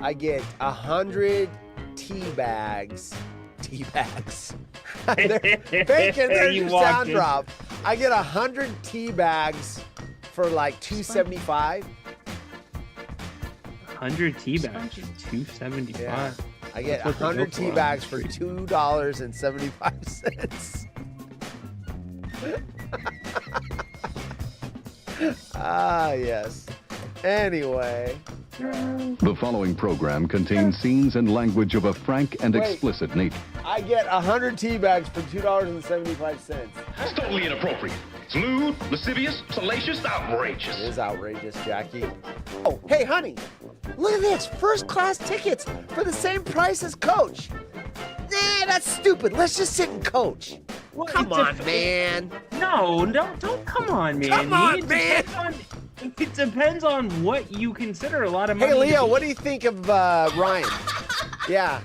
I get 100 tea bags. Tea bags. Bacon, there's your sound drop. I get 100 tea bags for like $2.75. 100 tea bags, $2.75. Yeah. I get 100 tea bags for $2.75. Ah, yes. Anyway. The following program contains scenes and language of a frank and explicit nature. I get 100 tea bags for $2.75. That's totally inappropriate. It's lewd, lascivious, salacious, outrageous. It is outrageous, Jackie. Oh, hey, honey. Look at this. First class tickets for the same price as Coach. Nah, that's stupid. Let's just sit and coach. Well, come on, man. No, don't come on, man. Come on, man. It depends on what you consider a lot of money. Hey, Leo, what do you think of Ryan? Yeah.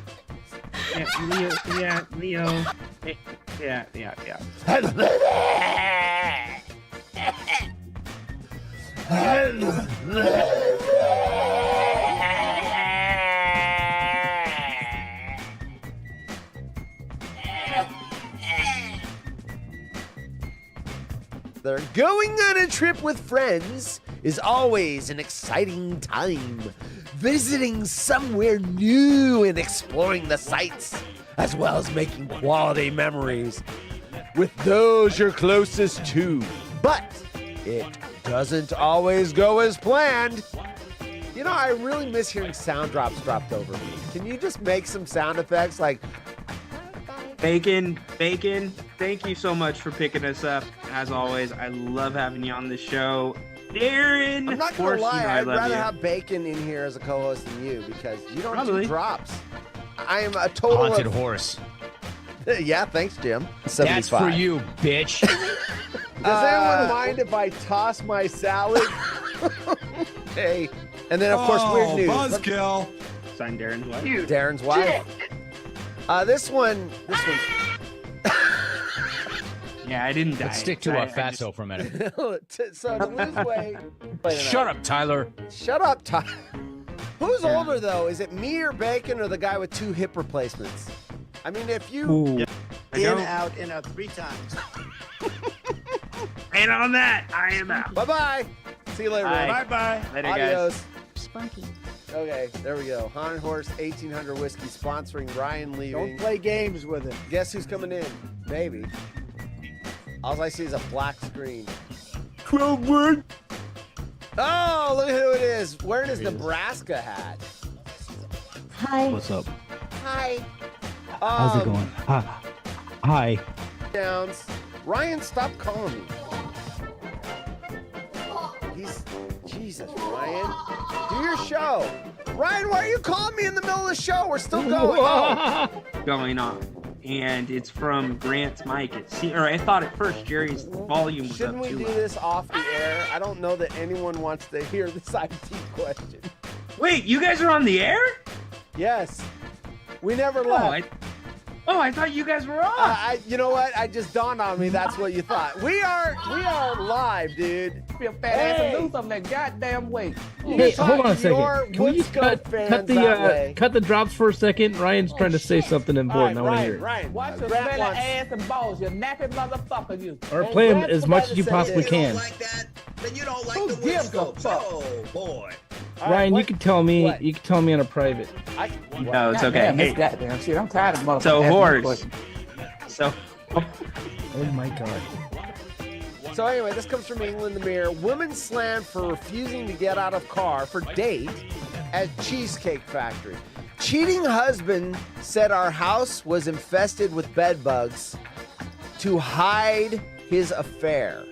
Yeah, Leo. Yeah. They're going on a trip with friends is always an exciting time. Visiting somewhere new and exploring the sights, as well as making quality memories with those you're closest to. But it doesn't always go as planned. You know, I really miss hearing sound drops dropped over me. Can you just make some sound effects like... Bacon, thank you so much for picking us up. As always, I love having you on the show. Darren, I'm not gonna lie, I'd rather have Bacon in here as a co-host than you because you don't do drops. I am a total haunted horse. Yeah, thanks, Jim. 75. That's for you, bitch. Does anyone mind if I toss my salad? Hey, and then of course weird news. Buzzkill. Sign Darren's wife. Darren's wife. This one. Yeah, I didn't die. Let's stick to our fatso for a minute. So to lose weight. Shut up, Tyler. Shut up, Tyler. Who's older though? Is it me or Bacon or the guy with 2 hip replacements? I mean, if you in, out, 3 times. And on that, I am out. Bye-bye. See you later. Bye-bye. Later, Adios. guys. Spunky. Okay, there we go. Haunted Horse 1800 Whiskey sponsoring Ryan leaving. Don't play games with it. Guess who's coming in? Maybe. All I see is a black screen. 12 word. Oh, look at who it is. Wearing his Nebraska hat. Hi. What's up? Hi. How's it going? Hi. Downs. Ryan, stop calling me. Jesus, Ryan. Do your show. Ryan, why are you calling me in the middle of the show? We're still going. Going on. And it's from Grant's mic. I thought at first Jerry's volume was Shouldn't up we too do loud. this off the air? I don't know that anyone wants to hear this IT question. Wait, you guys are on the air? Yes. We never left. I thought you guys were on. You know what? I just dawned on me. That's what you thought. We are live, dude. Be a fat ass and lose something that goddamn weight. Hey, hold on a second. Can we just cut the drops for a second? Ryan's trying to say something important. I want to hear it. Ryan, watch your smelly ass and balls, you nappy motherfucker, you. Or play them as much as you possibly can. You don't like that? Then you don't like the West. Oh boy. Ryan, you can tell me. What? You can tell me on a private. No, it's okay. Hey, goddamn shit. I'm tired of motherfuckers. so horse. So. Oh my god. So anyway, this comes from England, the Mirror. Woman slammed for refusing to get out of car for date at Cheesecake Factory. Cheating husband said our house was infested with bed bugs to hide his affair.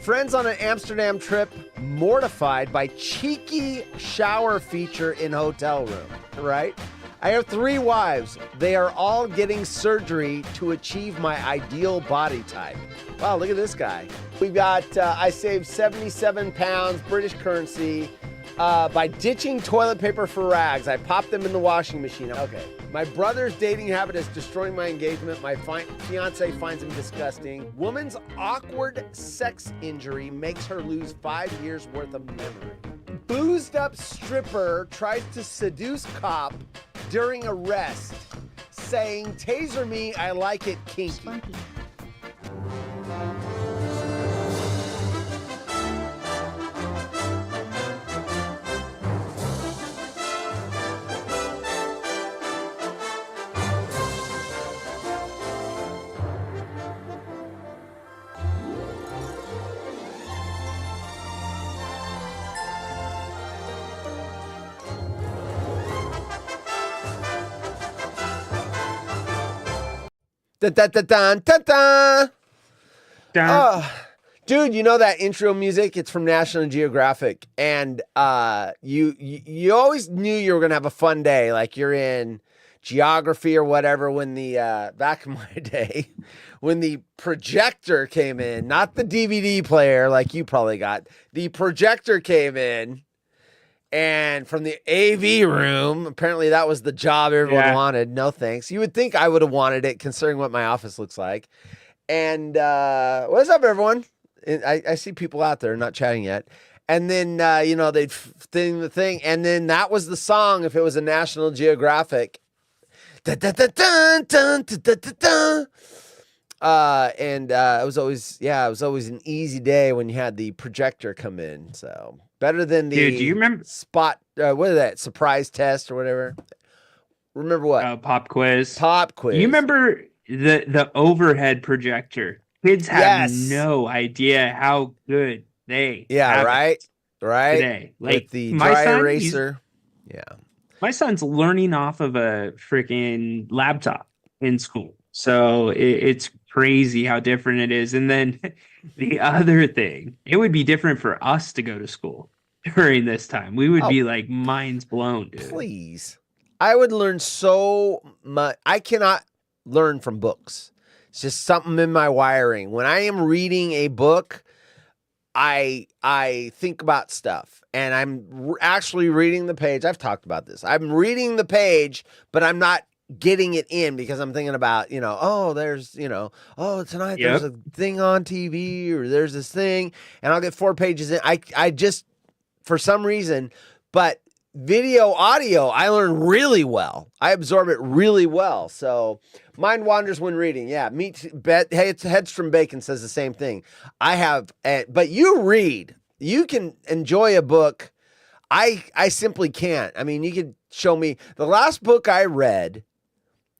Friends on an Amsterdam trip mortified by cheeky shower feature in hotel room, right? I have 3 wives. They are all getting surgery to achieve my ideal body type. Wow, look at this guy. We've got, I saved 77 pounds, British currency, by ditching toilet paper for rags. I popped them in the washing machine. Okay. My brother's dating habit is destroying my engagement. My fiance finds him disgusting. Woman's awkward sex injury makes her lose 5 years worth of memory. boozed up stripper tried to seduce cop during arrest, saying, "Taser me, I like it kinky." Spunky. Dun, dun, dun, dun, dun, dun. Dun. Oh, dude, you know that intro music? It's from National Geographic, and you always knew you were gonna have a fun day, like you're in geography or whatever. When the back in my day, when the projector came in, not the DVD player like you probably got, the projector came in. And from the AV room, apparently that was the job everyone wanted. No thanks. You would think I would have wanted it considering what my office looks like. And what's up, everyone? I see people out there not chatting yet. And then, they'd thing the thing. And then that was the song if it was a National Geographic. Dun, dun, dun, dun, dun, dun, dun, dun, dun. It was always an easy day when you had the projector come in. So better than the Dude, do you remember spot? What is that? Surprise test or whatever. Remember what? Pop quiz? Pop quiz. You remember the overhead projector? Kids have no idea how good they have right today. Like with the dry eraser. My son's learning off of a freaking laptop in school. So it's crazy how different it is. And then the other thing, it would be different for us to go to school during this time. We would be like minds blown, dude. Please. I would learn so much. I cannot learn from books. It's just something in my wiring. When I am reading a book, I think about stuff. And I'm actually reading the page. I've talked about this. I'm reading the page, but I'm not getting it in because I'm thinking about, there's, tonight there's a thing on TV or there's this thing, and I'll get 4 pages in. I just, for some reason, but video, audio, I learn really well. I absorb it really well. So mind wanders when reading. Yeah, hey, it's Headstrom Bacon says the same thing. I have, but you read. You can enjoy a book. I simply can't. I mean, you could show me the last book I read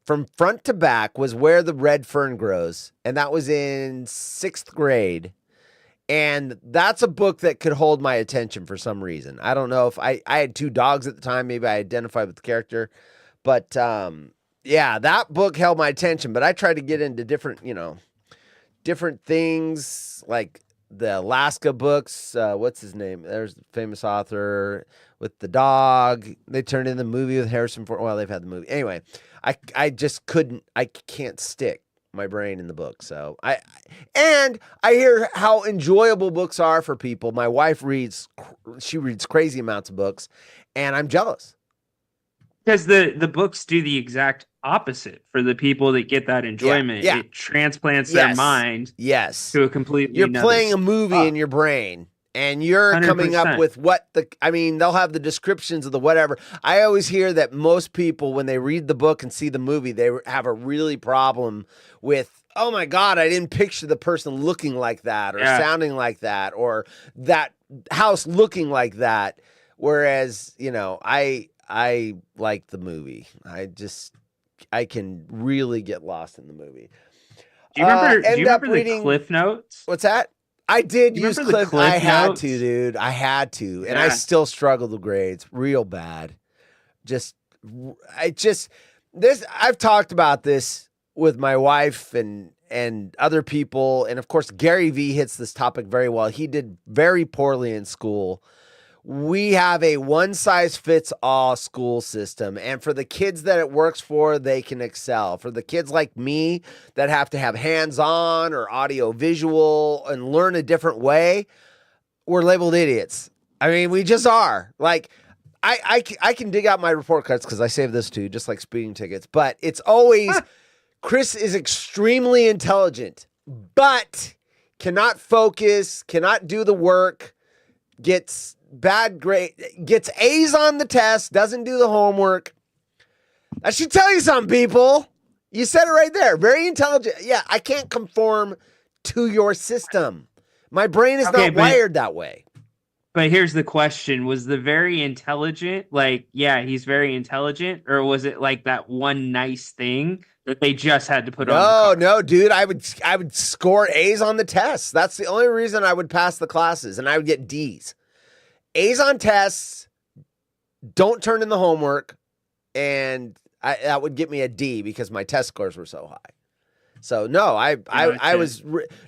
from front to back was Where the Red Fern Grows, and that was in 6th grade. And that's a book that could hold my attention for some reason. I don't know if I had 2 dogs at the time. Maybe I identified with the character. But, that book held my attention. But I tried to get into different things like the Alaska books. What's his name? There's the famous author with the dog. They turned in the movie with Harrison Ford. Well, they've had the movie. Anyway, I just can't stick my brain in the book. So I hear how enjoyable books are for people. My wife reads crazy amounts of books, and I'm jealous. Because the books do the exact opposite for the people that get that enjoyment. Yeah. It transplants their mind to a completely You're playing a movie in your brain. And you're 100%. coming up with they'll have the descriptions of the whatever. I always hear that most people, when they read the book and see the movie, they have a really problem with, oh my God, I didn't picture the person looking like that or sounding like that or that house looking like that. Whereas, I like the movie. I can really get lost in the movie. Do you remember the Cliff Notes? What's that? I did use Cliff. I had Notes? to, dude. I had to. And I still struggled with grades real bad. I've talked about this with my wife and other people. And of course, Gary Vee hits this topic very well. He did very poorly in school. We have a one-size-fits-all school system, and for the kids that it works for, they can excel. For the kids like me that have to have hands-on or audio-visual and learn a different way, we're labeled idiots. I mean, we just are. Like, I can dig out my report cards because I save this too, just like speeding tickets, but it's always, Chris is extremely intelligent, but cannot focus, cannot do the work, gets bad grade, gets A's on the test, doesn't do the homework. I should tell you something, people. You said it right there. Very intelligent. Yeah, I can't conform to your system. My brain is not wired that way. But here's the question. Was the very intelligent, like, yeah, he's very intelligent, or was it like that one nice thing that they just had to put on? No, dude. I would score A's on the tests. That's the only reason I would pass the classes, and I would get D's. A's on tests, don't turn in the homework, and that would get me a D because my test scores were so high. So no, I was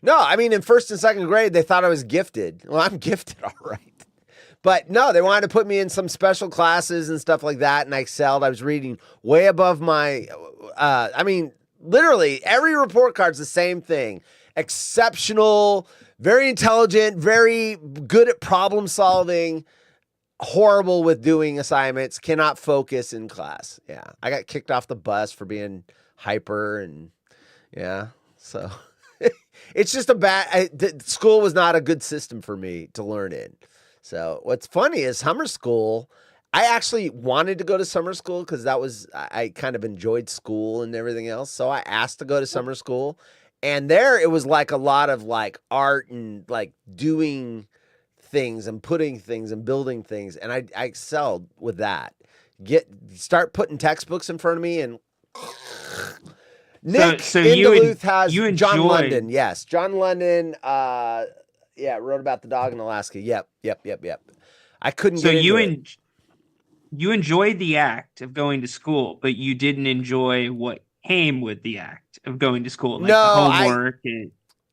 I mean, in first and second grade they thought I was gifted. Well, I'm gifted, all right. But no, they wanted to put me in some special classes and stuff like that, and I excelled. I was reading way above my, I mean, literally every report card's the same thing. Exceptional, very intelligent, very good at problem solving, horrible with doing assignments, cannot focus in class. Yeah, I got kicked off the bus for being hyper, and yeah, so it's just school was not a good system for me to learn in. So what's funny is summer school, I actually wanted to go to summer school because I kind of enjoyed school and everything else. So I asked to go to summer school, and there it was like a lot of like art and like doing things and putting things and building things. And I excelled with that. Start putting textbooks in front of me, and Nick so in Duluth has you John London. Yes, John London. Yeah, wrote about the dog in Alaska. Yep. I couldn't. So get you enjoyed the act of going to school, but you didn't enjoy what came with the act of going to school, like the homework.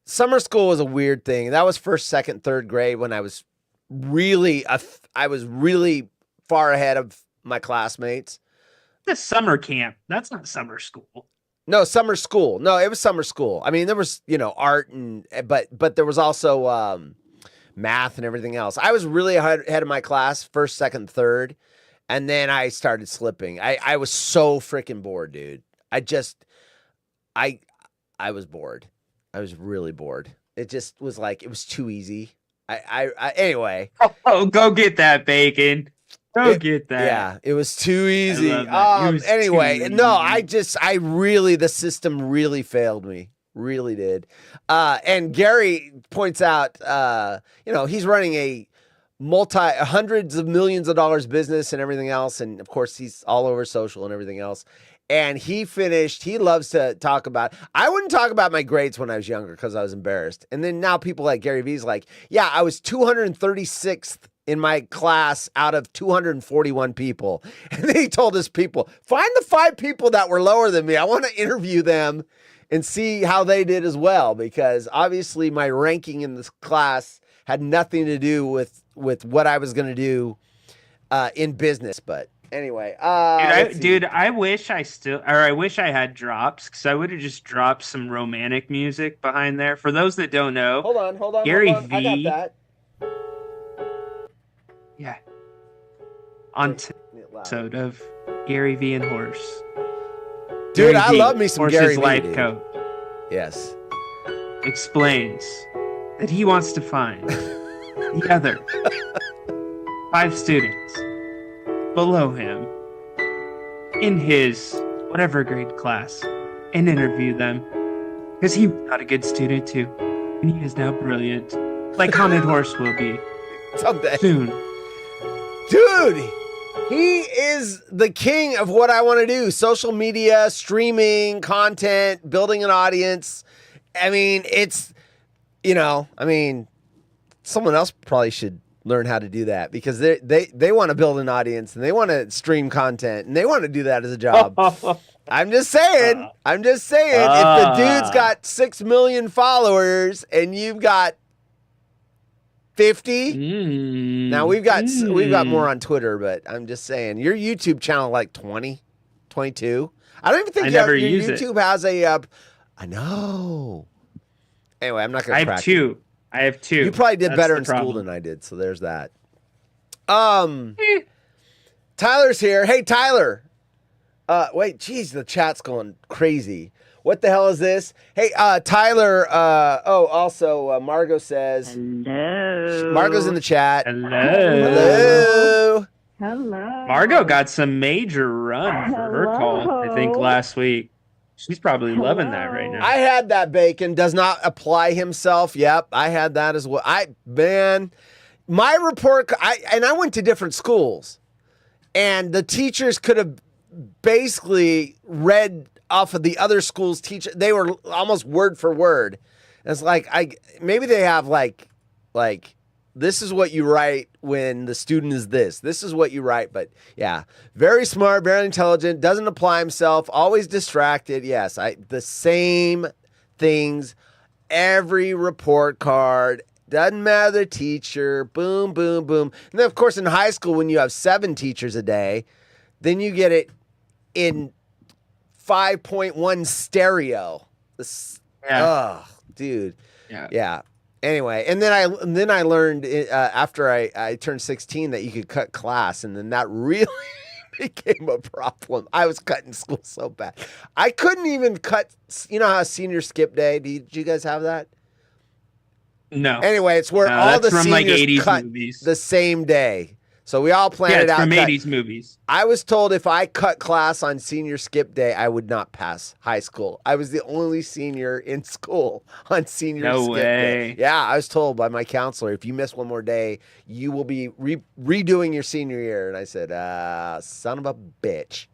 Summer school was a weird thing. That was first, second, third grade when I was really far ahead of my classmates. The summer camp. That's not summer school. No, summer school. No, it was summer school. I mean, there was, art but there was also math and everything else. I was really ahead of my class, first, second, third, and then I started slipping. I was so freaking bored, dude. I was bored. I was really bored. It just was like, it was too easy. Anyway. Oh, go get that bacon. Get that. Yeah, it was too easy. Anyway, the system really failed me. Really did. And Gary points out, he's running hundreds of millions of dollars business and everything else. And of course, he's all over social and everything else. And he loves to talk about, I wouldn't talk about my grades when I was younger because I was embarrassed. And then now people like Gary Vee's like, yeah, I was 236th in my class out of 241 people. And then he told his people, find the 5 people that were lower than me. I want to interview them and see how they did as well, because obviously my ranking in this class had nothing to do with what I was going to do in business. But anyway, I wish I had drops, because I would have just dropped some romantic music behind there. For those that don't know, hold on, Gary hold on. V. I got that. Yeah. On episode of Gary V and Horse. Dude, I love me some Gary V. Life coach. Yes. Explains that he wants to find the other 5 students below him in his whatever grade class and interview them, because he was not a good student too, and he is now brilliant, like Haunted Horse will be someday soon. Dude, he is the king of what I want to do. Social media, streaming, content, building an audience. I mean, someone else probably should learn how to do that, because they want to build an audience and they want to stream content and they want to do that as a job. I'm just saying, if the dude's got 6 million followers and you've got 50. Now we've got more on Twitter, but I'm just saying your YouTube channel like 20, 22. I don't even think your YouTube has a. I know. Anyway, I'm not going to crack it. I have 2. You probably did better in school than I did, so there's that. Tyler's here. Hey, Tyler. Wait, geez, the chat's going crazy. What the hell is this? Hey, Tyler. Also, Margot says. Hello. Margot's in the chat. Hello. Hello. Hello. Margot got some major run for her call, I think, last week. She's probably loving that right now. I had that. Bacon does not apply himself. Yep, I had that as well. My report. I went to different schools, and the teachers could have basically read off of the other school's teacher. They were almost word for word. It's like maybe they have like this is what you write when the student is this. This is what you write. But yeah, very smart, very intelligent, doesn't apply himself, always distracted. Yes, the same things, every report card, doesn't matter the teacher, boom, boom, boom. And then, of course, in high school, when you have 7 teachers a day, then you get it in 5.1 stereo. Oh, dude. Yeah. Anyway, and then I learned after I turned 16 that you could cut class, and then that really became a problem. I was cutting school so bad. I couldn't even cut. You know how senior skip day? Did you guys have that? No. Anyway, it's where all the from seniors like 80s cut movies. the same day. So we all planned it out. From 80s movies. I was told if I cut class on senior skip day, I would not pass high school. I was the only senior in school on senior skip day. Yeah, I was told by my counselor, if you miss one more day, you will be redoing your senior year. And I said, son of a bitch.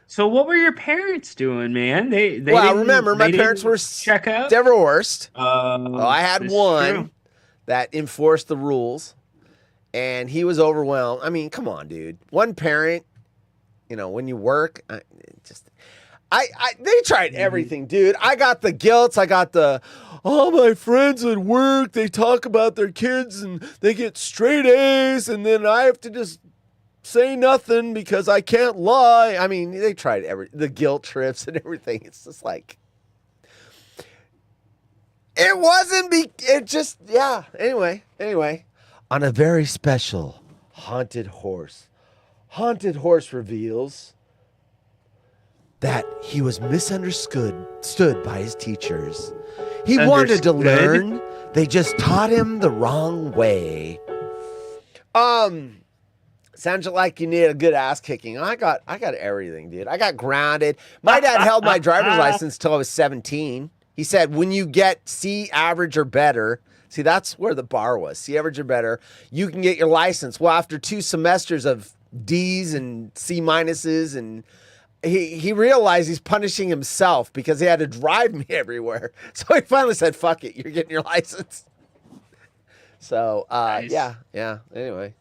So what were your parents doing, man? They remember, my parents were check out? divorced. I had one true. that enforced the rules. And he was overwhelmed. I mean, come on, dude. One parent, when you work, they tried everything, dude. I got the guilt. I got all my friends at work, they talk about their kids and they get straight A's, and then I have to just say nothing because I can't lie. I mean, they tried the guilt trips and everything. It's just like, it wasn't, anyway. On a very special Haunted Horse reveals that he was misunderstood by his teachers. He wanted to learn. They just taught him the wrong way. Sounds like you need a good ass kicking. I got everything, dude. I got grounded. My dad held my driver's license till I was 17. He said, when you get C average or better, see, that's where the bar was. C average or better, you can get your license. Well, after 2 semesters of D's and C minuses, and he realized he's punishing himself because he had to drive me everywhere. So he finally said, fuck it, you're getting your license. So, nice. Yeah. Anyway.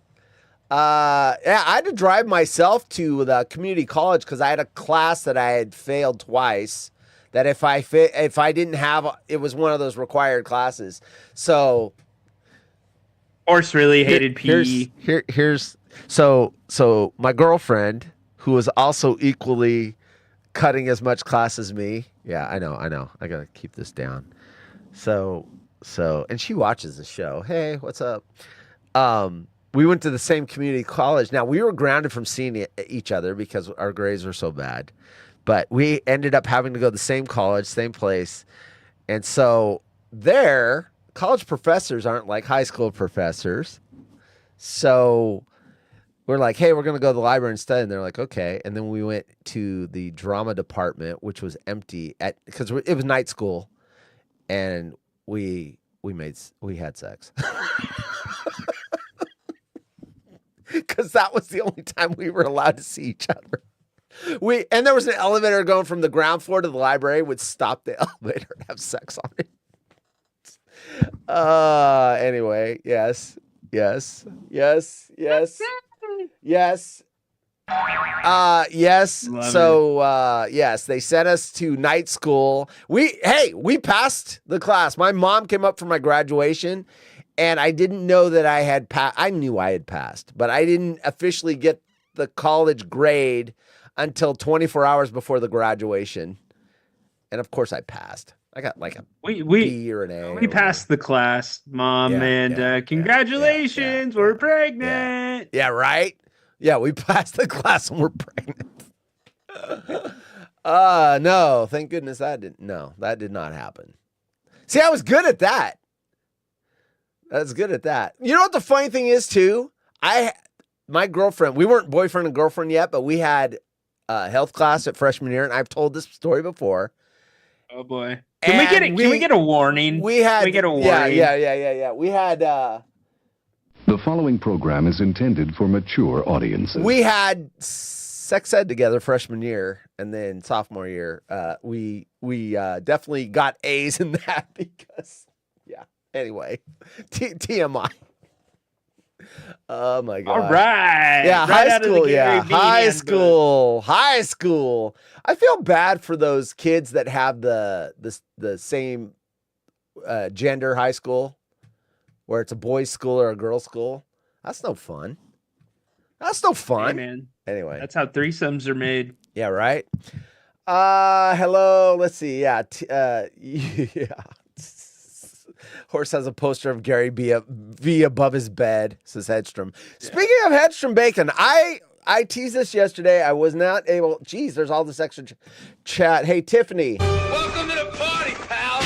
I had to drive myself to the community college because I had a class that I had failed twice. That if I didn't have, it was one of those required classes. So, Horse really hated PE. So my girlfriend, who was also equally cutting as much class as me. Yeah, I know. I gotta keep this down. So, and she watches the show. Hey, what's up? We went to the same community college. Now we were grounded from seeing each other because our grades were so bad. But we ended up having to go to the same college, same place. And so there, college professors aren't like high school professors. So we're like, hey, we're going to go to the library instead. And they're like, okay. And then we went to the drama department, which was empty because it was night school. And we had sex. Because that was the only time we were allowed to see each other. And there was an elevator going from the ground floor to the library. Would stop the elevator and have sex on it. Anyway, yes. Yes. Yes, they sent us to night school. We passed the class. My mom came up for my graduation, and I didn't know that I had passed. I knew I had passed, but I didn't officially get the college grade until 24 hours before the graduation. And of course I passed. I got like a B or an A. We passed the class, Mom, congratulations, we're pregnant. Yeah, right? Yeah, we passed the class and we're pregnant. No, thank goodness that did not happen. See, I was good at that. You know what the funny thing is too? My girlfriend, we weren't boyfriend and girlfriend yet, but we had health class at freshman year, and I've told this story before. Oh boy. Can we get a warning? Can we get a warning? Yeah. We had The following program is intended for mature audiences. we had sex ed together freshman year, and then sophomore year, we definitely got A's in that because, yeah. Anyway, TMI. Oh my god! All right. Yeah, Right high out of the school. Gary Yeah, Vee high school. I feel bad for those kids that have the same gender high school, where it's a boys' school or a girls' school. That's no fun. Hey, man. Anyway, That's how threesomes are made. yeah, right. Hello. Let's see. Yeah, yeah. Horse has a poster of Gary V above his bed, says Hedstrom. Speaking of Hedstrom Bacon, I teased this yesterday. I was not able. Geez, there's all this extra chat. Hey, Tiffany. Welcome to the party, pal.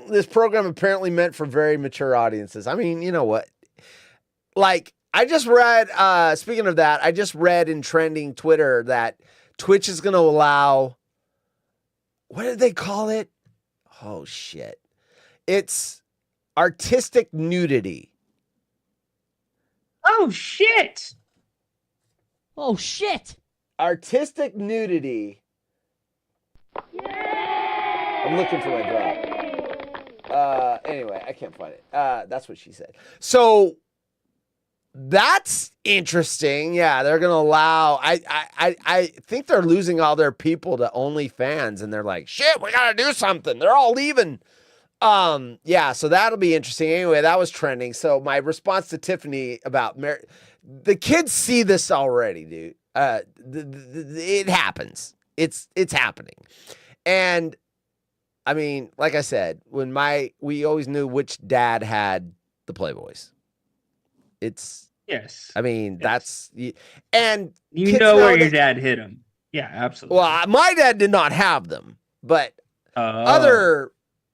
This program apparently meant for very mature audiences. I mean, you know what? Like, I just read, speaking of that, I just read in trending Twitter that Twitch is going to allow, what did they call it? Oh, shit. It's artistic nudity. Oh shit! Oh shit! Artistic nudity. I'm looking for my drop. Anyway, I can't find it. That's what she said. So that's interesting. Yeah, they're gonna allow. I think they're losing all their people to OnlyFans, and they're like, shit, we gotta do something. They're all leaving. Yeah, so that'll be interesting. Anyway, that was trending. So my response to Tiffany about the kids see this already, dude. It happens. It's happening. And I mean, like I said, we always knew which dad had the Playboys. Yes. I mean, Yes. and You know where your dad hit him. Yeah, absolutely. Well, my dad did not have them, but other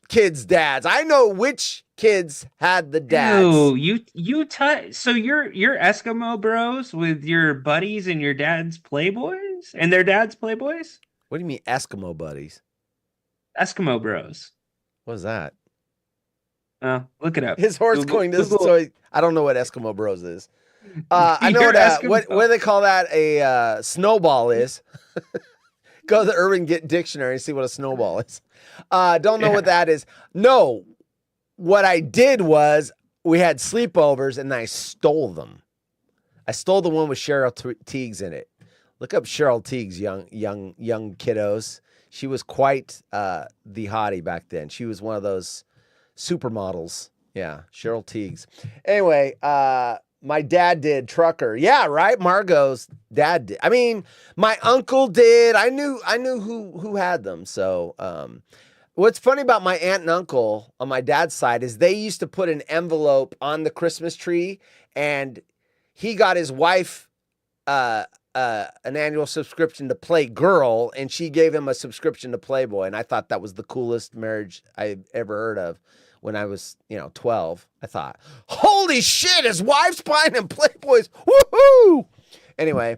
kids' dads. I know which kids had the dads. So you're Eskimo bros with your buddies and your dad's Playboys and their dad's Playboys? What do you mean Eskimo buddies? Eskimo bros. What is that? Look it up. His horse Google- going this. Google- So I don't know what Eskimo bros is. I know what do they call that? A snowball is. Go to the Urban Dictionary and see what a snowball is. Don't know what that is. No, what I did was we had sleepovers and I stole them. I stole the one with Cheryl Tiegs in it. Look up Cheryl Tiegs, young kiddos. She was quite the hottie back then. She was one of those supermodels. Yeah, Cheryl Tiegs. Anyway, my dad did Trucker. Yeah, right. Margot's dad did. I mean, my uncle did. I knew who had them. So, what's funny about my aunt and uncle on my dad's side is they used to put an envelope on the Christmas tree, and he got his wife an annual subscription to Playgirl, and she gave him a subscription to Playboy. And I thought that was the coolest marriage I've ever heard of. When I was, 12, I thought, holy shit, his wife's buying him Playboys. Woohoo! Anyway,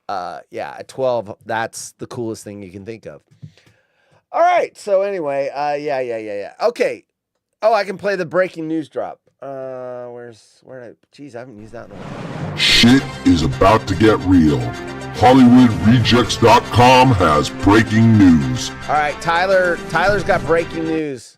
yeah, at 12, that's the coolest thing you can think of. All right. So anyway, yeah. Okay. Oh, I can play the breaking news drop. Geez, I haven't used that in a while. Shit is about to get real. HollywoodRejects.com has breaking news. All right, Tyler's got breaking news.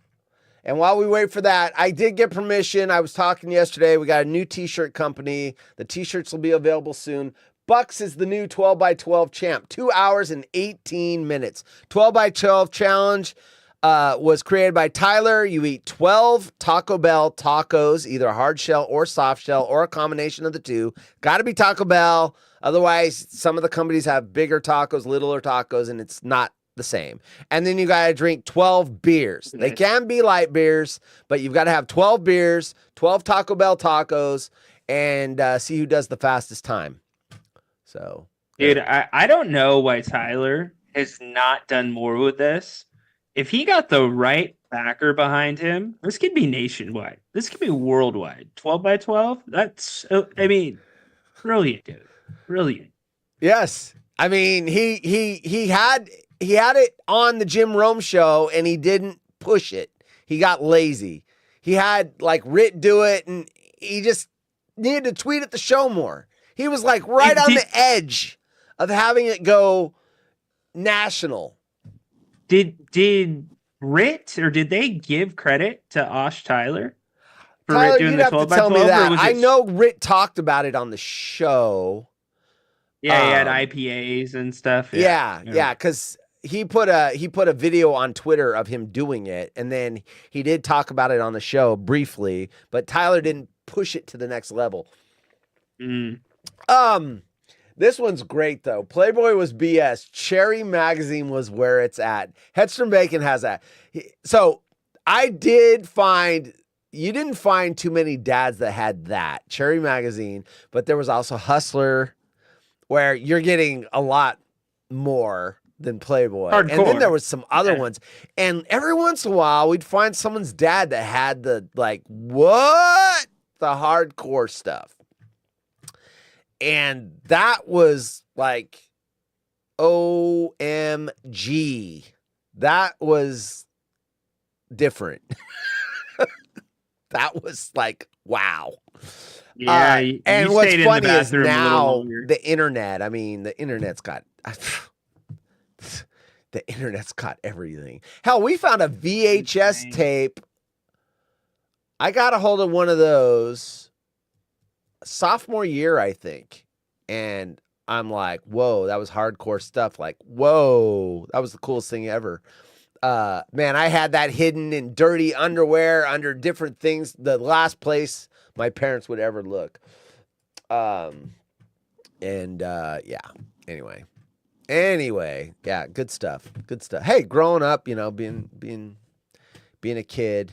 And while we wait for that, I did get permission. I was talking yesterday. We got a new t-shirt company. The t-shirts will be available soon. Bucks is the new 12x12 champ. 2 hours and 18 minutes. 12x12 challenge was created by Tyler. You eat 12 Taco Bell tacos, either hard shell or soft shell or a combination of the two. Got to be Taco Bell. Otherwise, some of the companies have bigger tacos, littler tacos, and it's not the same. And then you got to drink 12 beers. They can be light beers, but you've got to have 12 beers, 12 Taco Bell tacos, and see who does the fastest time. So, dude, I don't know why Tyler has not done more with this. If he got the right backer behind him, this could be nationwide. This could be worldwide. 12 by 12. That's, I mean, brilliant, dude. Brilliant. Yes. I mean, he had it on the Jim Rome show and he didn't push it. He got lazy. He had like Rit do it and he just needed to tweet at the show more. He was like right on the edge of having it go national. Did Rit or did they give credit to Osh Tyler for Tyler, Rit doing you'd the have to 12 by tell 12? me that. I It... know Rit talked about it on the show. Yeah, he had IPAs and stuff. Yeah, because he put a video on Twitter of him doing it, and then he did talk about it on the show briefly, but Tyler didn't push it to the next level. This one's great though. Playboy was BS. Cherry Magazine was where it's at. Headstrom Bacon has that. So I did find, you didn't find too many dads that had that. Cherry Magazine, but there was also Hustler, where you're getting a lot more than Playboy. Hardcore. And then there was some other ones. And every once in a while, we'd find someone's dad that had the, like, what? The hardcore stuff. And that was like, OMG. That was different. That was like, wow. Yeah, and what's funny is now the internet. I mean, the internet's got everything. Hell, we found a VHS tape. I got a hold of one of those sophomore year, I think, and I'm like, whoa, that was hardcore stuff. Like, whoa, that was the coolest thing ever. Man, I had that hidden in dirty underwear under different things. The last place my parents would ever look. Yeah. Anyway, yeah, good stuff. Good stuff. Hey, growing up, you know, being a kid,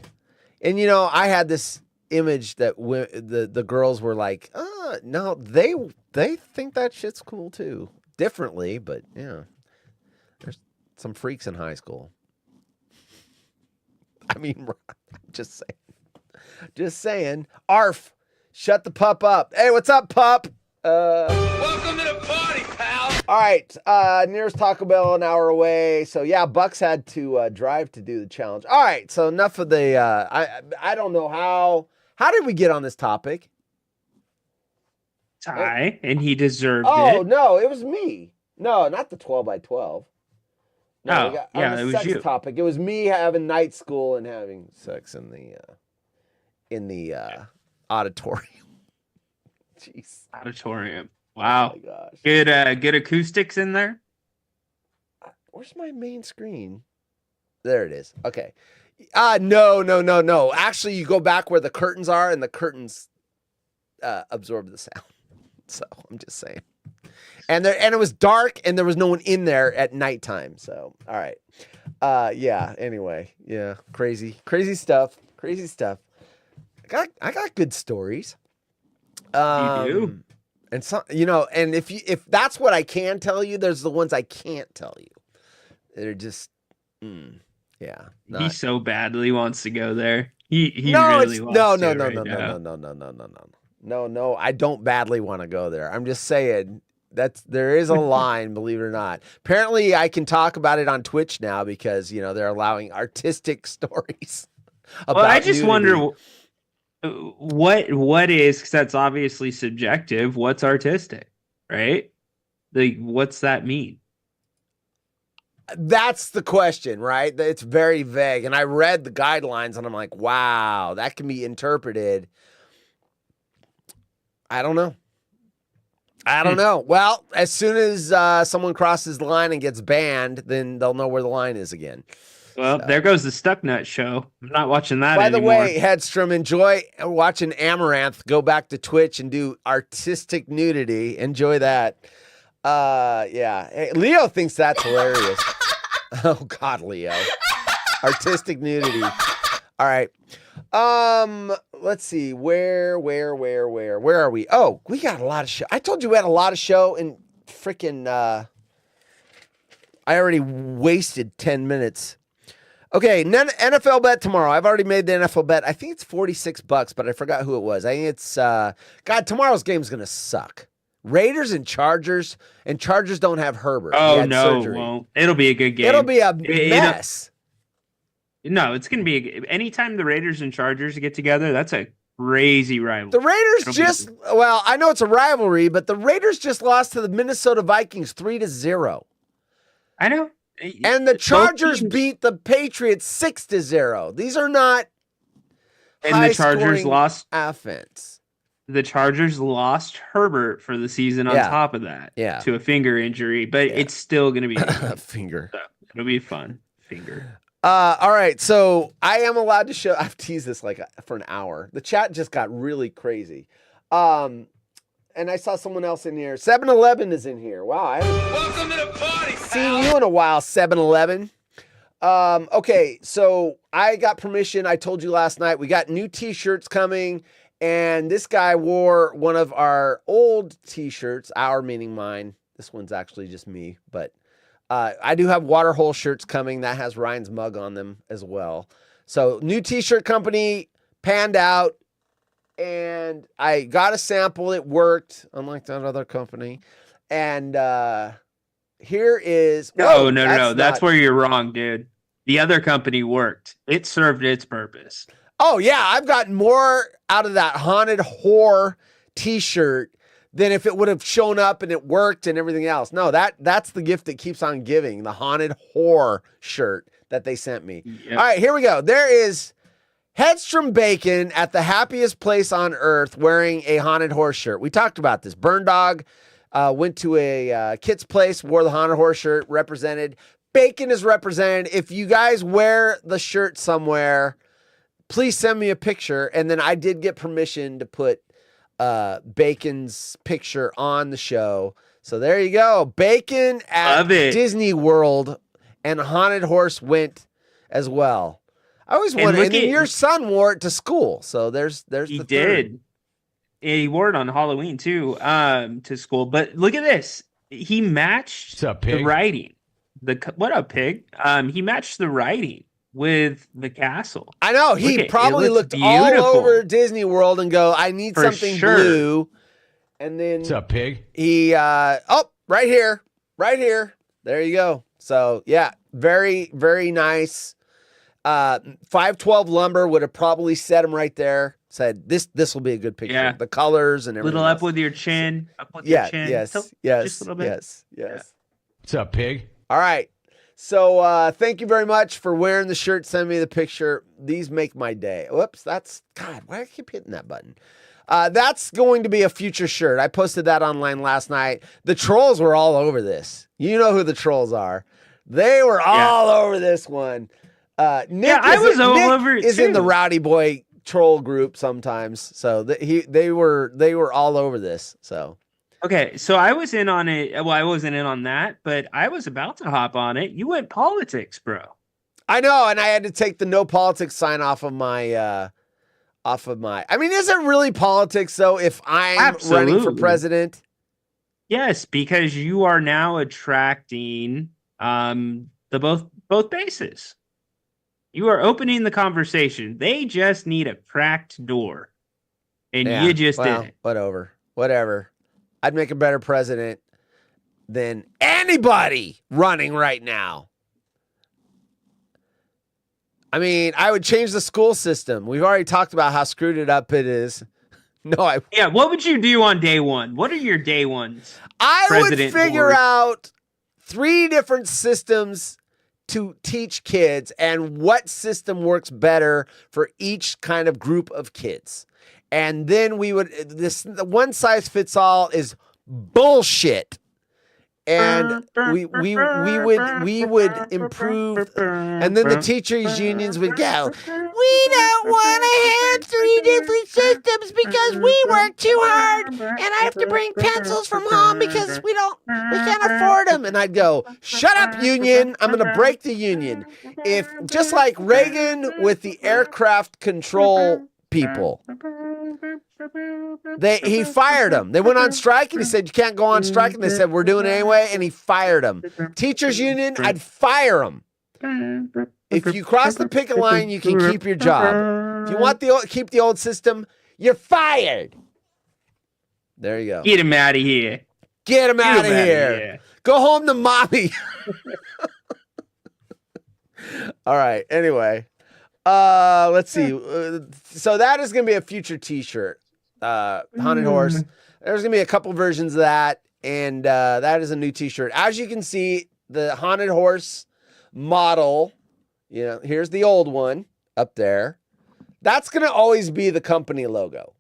and you know, I had this image that the girls were like, no, they think that shit's cool too, differently, but yeah, there's some freaks in high school. I mean, just saying. Arf, shut the pup up. Hey, what's up, pup? Welcome to the party, pal. All right, nearest Taco Bell an hour away. So yeah, Bucks had to drive to do the challenge. All right, so enough of the. I don't know how. How did we get on this topic? Ty, and he deserved it. Oh no, it was me. No, not the 12 by 12. No, it was you. Topic. It was me having night school and having sex in the auditorium. Jeez. Auditorium. Wow. Oh my gosh. Good acoustics in there. Where's my main screen? There it is. Okay. No. Actually, you go back where the curtains are, and the curtains absorb the sound. So I'm just saying. And it was dark, and there was no one in there at nighttime. So all right. Yeah. Anyway. Yeah. Crazy stuff. I got good stories. You do. And some, you know, and if that's what I can tell you, there's the ones I can't tell you. They're just, yeah. He so badly wants to go there. He no, really wants no. I don't badly want to go there. I'm just saying there is a line, believe it or not. Apparently, I can talk about it on Twitch now because you know they're allowing artistic stories. Well, I just wonder what is, because that's obviously subjective. What's artistic, right? Like, what's that mean? That's the question, right? It's very vague. And I read the guidelines and I'm like, wow, that can be interpreted. I don't know. Well, as soon as someone crosses the line and gets banned, then they'll know where the line is again. Well, there goes the Stuck Nut show. I'm not watching that anymore. By the way, Headstrom, enjoy watching Amaranth go back to Twitch and do artistic nudity. Enjoy that. Yeah. Hey, Leo thinks that's hilarious. Oh God, Leo. Artistic nudity. All right. Let's see. Where are we? Oh, we got a lot of show. I told you we had a lot of show in freaking I already wasted 10 minutes. Okay, NFL bet tomorrow. I've already made the NFL bet. I think it's $46, but I forgot who it was. I think it's God. Tomorrow's game's gonna suck. Raiders and Chargers don't have Herbert. Oh no, it won't. It'll be a good game. It'll be a mess. No, it's gonna be anytime the Raiders and Chargers get together. That's a crazy rivalry. The Raiders well, I know it's a rivalry, but the Raiders just lost to the Minnesota Vikings 3-0. I know. And the Chargers beat the Patriots 6-0. These are not and the Chargers lost offense. The Chargers lost Herbert for the season on top of that to a finger injury, but it's still going to be a finger. So it'll be fun. Finger. All right, so I am allowed to show. I've teased this for an hour. The chat just got really crazy. And I saw someone else in here. 7-Eleven is in here. Wow. I Welcome to the party, seen you in a while, 7-Eleven. Okay, so I got permission. I told you last night we got new t-shirts coming, and this guy wore one of our old t-shirts, our meaning mine. This one's actually just me, but I do have Waterhole shirts coming. That has Ryan's mug on them as well. So new t-shirt company panned out, and I got a sample. It worked, unlike that other company. And here is... No. That's where you're wrong, dude. The other company worked. It served its purpose. Oh, yeah. I've gotten more out of that haunted whore t-shirt than if it would have shown up and it worked and everything else. No, that's the gift that keeps on giving, the haunted whore shirt that they sent me. Yep. All right, here we go. There is Hedstrom Bacon at the happiest place on earth wearing a haunted horse shirt. We talked about this. Burn Dog went to a Kit's place, wore the haunted horse shirt, represented. Bacon is represented. If you guys wear the shirt somewhere, please send me a picture. And then I did get permission to put Bacon's picture on the show. So there you go. Bacon at Disney World, and Haunted Horse went as well. I always wanted, and then your son wore it to school. So there's he the did. third. Yeah, he wore it on Halloween too, to school. But look at this. He matched the writing. What up, pig? He matched the writing with the castle. I know. He probably looked all over Disney World and go, I need something blue. And then what's up, pig? He right here. There you go. So yeah, very, very nice. 512 lumber would have probably set him right there. Said this will be a good picture. Yeah. The colors and everything. Little up with your chin. Up with your chin. Yes. Just a little bit. Yes. Yeah. What's up, pig? All right. So thank you very much for wearing the shirt. Send me the picture. These make my day. Whoops, that's God. Why do I keep hitting that button? That's going to be a future shirt. I posted that online last night. The trolls were all over this. You know who the trolls are. They were all over this one. Nick is in the Rowdy Boy troll group sometimes. So they were all over this. So. Okay, so I was in on it. Well, I wasn't in on that, but I was about to hop on it. You went politics, bro. I know, and I had to take the no politics sign off of my. I mean, is it really politics though? If I'm running for president? Yes, because you are now attracting the both bases. You are opening the conversation. They just need a cracked door, and you just did it. Whatever. I'd make a better president than anybody running right now. I mean, I would change the school system. We've already talked about how screwed it up it is. Yeah, what would you do on day one? What are your day ones? I would figure out 3 different systems to teach kids and what system works better for each kind of group of kids. And then the one size fits all is bullshit. And we would improve, and then the teachers unions would go, we don't want to have 3 different systems because we work too hard and I have to bring pencils from home because we can't afford them. And I'd go, shut up, union. I'm going to break the union. If just like Reagan with the aircraft control people. He fired them. They went on strike, and he said, you can't go on strike. And they said, we're doing it anyway, and he fired them. Teachers union, I'd fire them. If you cross the picket line, you can keep your job. If you want keep the old system, you're fired. There you go. Get him out of here. Get him out of here. Go home to mommy. All right. Anyway, let's see. So that is going to be a future T-shirt. Haunted Horse. There's going to be a couple versions of that, and that is a new T-shirt. As you can see, the Haunted Horse model, here's the old one up there. That's going to always be the company logo.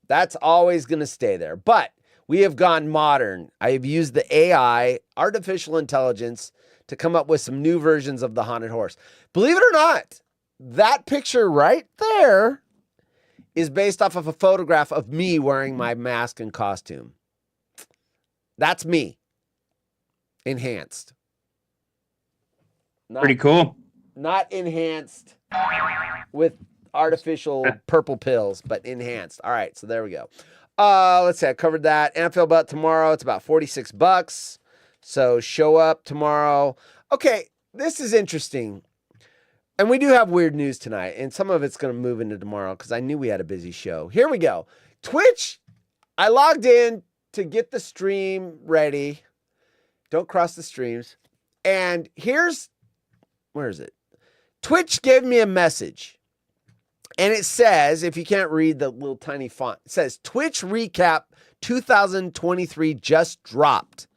That's always going to stay there. But we have gone modern. I have used the AI, artificial intelligence, to come up with some new versions of the Haunted Horse. Believe it or not, that picture right there is based off of a photograph of me wearing my mask and costume. That's me. Enhanced. Pretty cool. Not enhanced with artificial purple pills, but enhanced. All right, so there we go. Let's see, I covered that. NFL bet tomorrow. It's about $46. So show up tomorrow. Okay, this is interesting. And we do have weird news tonight, and some of it's going to move into tomorrow because I knew we had a busy show. Here we go. Twitch, I logged in to get the stream ready. Don't cross the streams. And where is it? Twitch gave me a message. And it says, if you can't read the little tiny font, it says, Twitch Recap 2023 just dropped.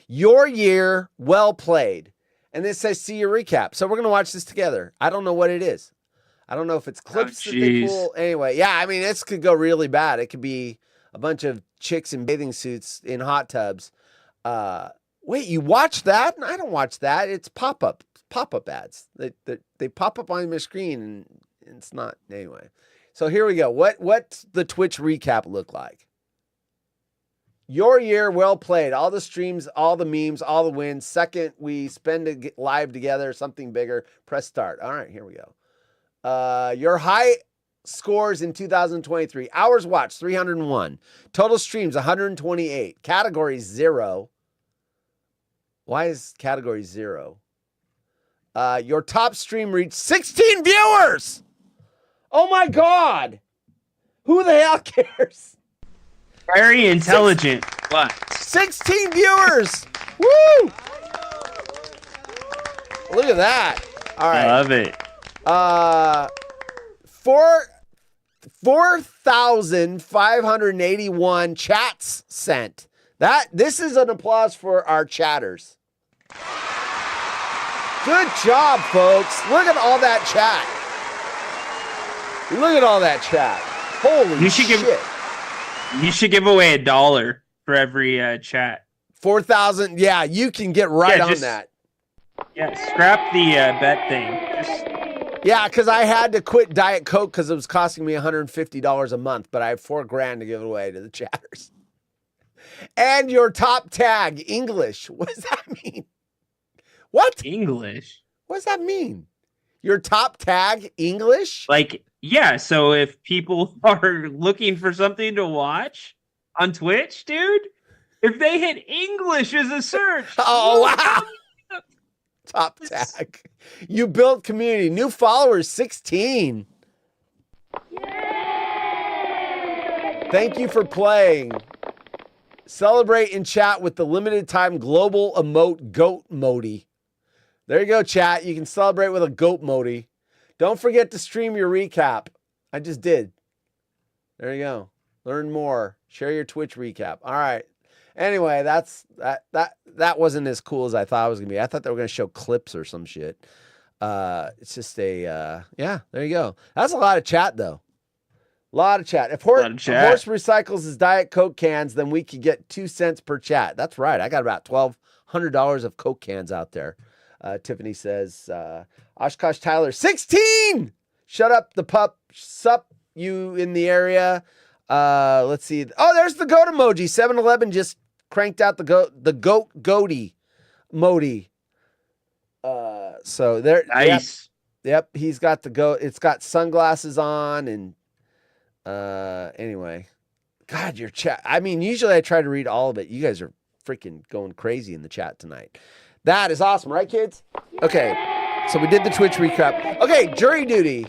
Your year, well played. And it says, see your recap. So we're going to watch this together. I don't know what it is. I don't know if it's clips that they pull. Anyway, yeah, I mean, this could go really bad. It could be a bunch of chicks in bathing suits in hot tubs. Wait, you watch that? I don't watch that. It's pop-up ads. They pop up on my screen, and it's not. Anyway, so here we go. What's the Twitch recap look like? Your year, well played. All the streams, all the memes, all the wins. Second, we spend it live together, something bigger. Press start. All right, here we go. Your high scores in 2023. Hours watched, 301. Total streams, 128. Category 0. Why is category 0? Your top stream reached 16 viewers. Oh my God. Who the hell cares? Very intelligent. What? 16 viewers. Woo! Look at that. All right. Love it. 4,581 chats sent. This is an applause for our chatters. Good job, folks. Look at all that chat. Look at all that chat. Holy shit. You should give away $1 for every chat. 4,000. Yeah, you can get right on that. Yeah, scrap the bet thing. Yeah, because I had to quit Diet Coke because it was costing me $150 a month, but I have $4,000 to give away to the chatters. And your top tag, English. What does that mean? What? English? What does that mean? Your top tag, English? Yeah, so if people are looking for something to watch on Twitch, dude, if they hit English as a search. Oh, wow. Top tag. You built community. New followers, 16. Thank you for playing. Celebrate and chat with the limited time global emote goat modi. There you go, chat. You can celebrate with a goat modi. Don't forget to stream your recap. I just did. There you go. Learn more. Share your Twitch recap. All right. Anyway, that wasn't as cool as I thought it was gonna be. I thought they were gonna show clips or some shit. It's just yeah, there you go. That's a lot of chat though. A lot of chat. If Horse recycles his Diet Coke cans, then we could get 2 cents per chat. That's right. I got about $1,200 of Coke cans out there. Tiffany says, Oshkosh Tyler, 16! Shut up, the pup. Sup, you in the area. Let's see. Oh, there's the goat emoji. 7-Eleven just cranked out the goat goatee modi. So there. Nice. Yep. He's got the goat. It's got sunglasses on and Anyway, God, your chat. I mean, usually I try to read all of it. You guys are freaking going crazy in the chat tonight. That is awesome, right, kids? Okay, so we did the Twitch recap. Okay, jury duty.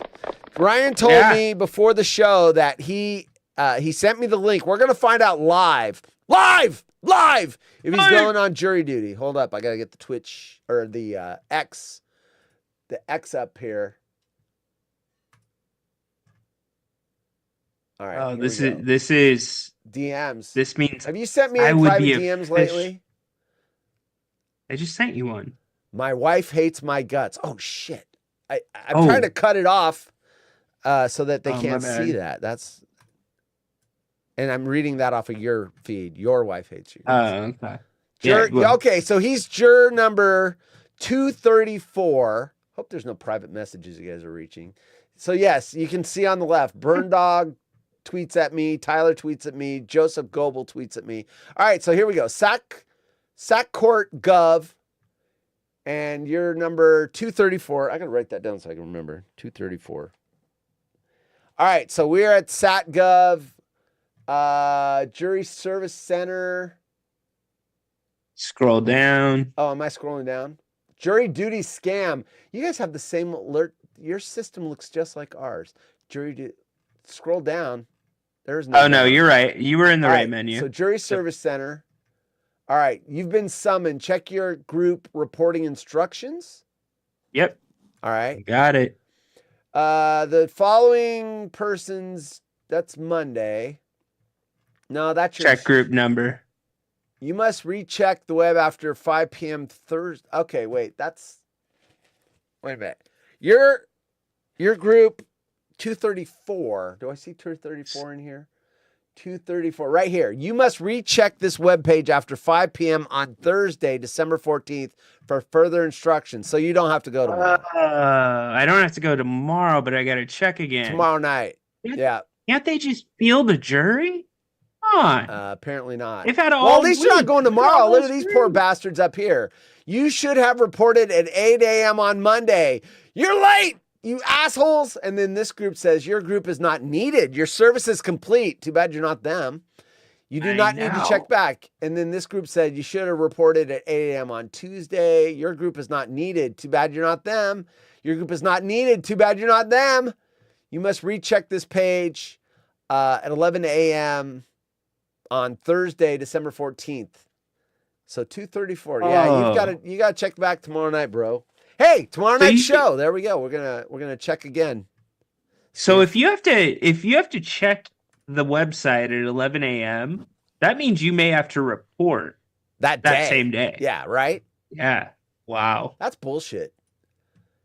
Ryan told me before the show that he sent me the link. We're gonna find out live, if he's going on jury duty. Hold up, I gotta get the Twitch or the X up here. All right. Oh, this is DMs. This means have you sent me any private DMs lately? I just sent you one. My wife hates my guts. Oh shit! I'm trying to cut it off so that they can't see that. And I'm reading that off of your feed. Your wife hates you. Oh, okay. Okay, so he's juror number 234. Hope there's no private messages you guys are reaching. So yes, you can see on the left, Burn Dog tweets at me, Tyler tweets at me, Joseph Goebel tweets at me. All right, so here we go. Sac Court Gov, and you're number 234. I gotta write that down so I can remember. 234. All right, so we're at SatGov, Jury Service Center. Scroll down. Oh, am I scrolling down? Jury duty scam. You guys have the same alert. Your system looks just like ours. Jury duty. Scroll down. There's no. Oh, no, you're right. You were in the right menu. So Jury Service Center. All right, you've been summoned. Check your group reporting instructions. Yep. All right. Got it. The following persons, that's Monday. No, that's your check group number. You must recheck the web after 5 p.m. Thursday. Okay, wait, wait a minute. Your group 234. Do I see 234 in here? 234 right here. You must recheck this web page after 5 p.m. on Thursday, December 14th for further instructions. So you don't have to go tomorrow. I don't have to go tomorrow, but I got to check again. Tomorrow night. Yeah. Can't they just field a jury? Come on. Apparently not. They've had all well, at least you're not going tomorrow. Look at these week. poor bastards up here. You should have reported at 8 a.m. on Monday. You're late, you assholes. And then this group says your group is not needed. Your service is complete. Too bad you're not them. You do not need to check back. And then this group said you should have reported at 8 a.m. on Tuesday. Your group is not needed. Too bad you're not them. Your group is not needed. Too bad you're not them. You must recheck this page at 11 a.m. on Thursday, December 14th. So 234. Yeah, you gotta check back tomorrow night, bro. Hey, tomorrow night show. There we go. We're gonna check again. So if you have to check the website at 11 a.m., that means you may have to report that same day. Yeah, right? Yeah. Wow. That's bullshit.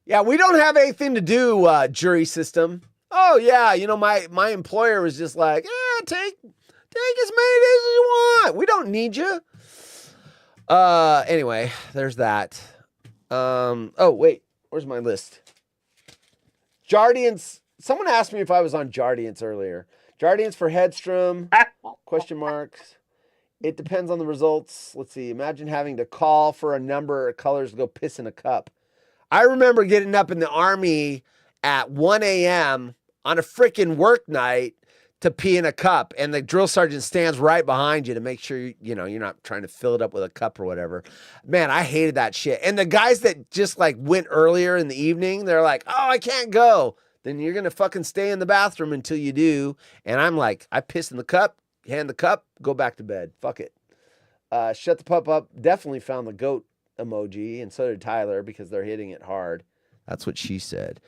Yeah, we don't have anything to do, jury system. Oh yeah, my employer was just like, take as many days as you want. We don't need you. Anyway, there's that. Oh, wait. Where's my list? Jardiance. Someone asked me if I was on Jardiance earlier. Jardiance for Headstrom. Question marks. It depends on the results. Let's see. Imagine having to call for a number of colors to go piss in a cup. I remember getting up in the Army at 1 a.m. on a freaking work night to pee in a cup, and the drill sergeant stands right behind you to make sure you're not trying to fill it up with a cup or whatever. Man, I hated that shit. And the guys that just like went earlier in the evening, they're like, "Oh, I can't go." Then you're gonna fucking stay in the bathroom until you do. And I'm like, I piss in the cup, hand the cup, go back to bed. Fuck it. Shut the pup up. Definitely found the goat emoji, and so did Tyler because they're hitting it hard. That's what she said.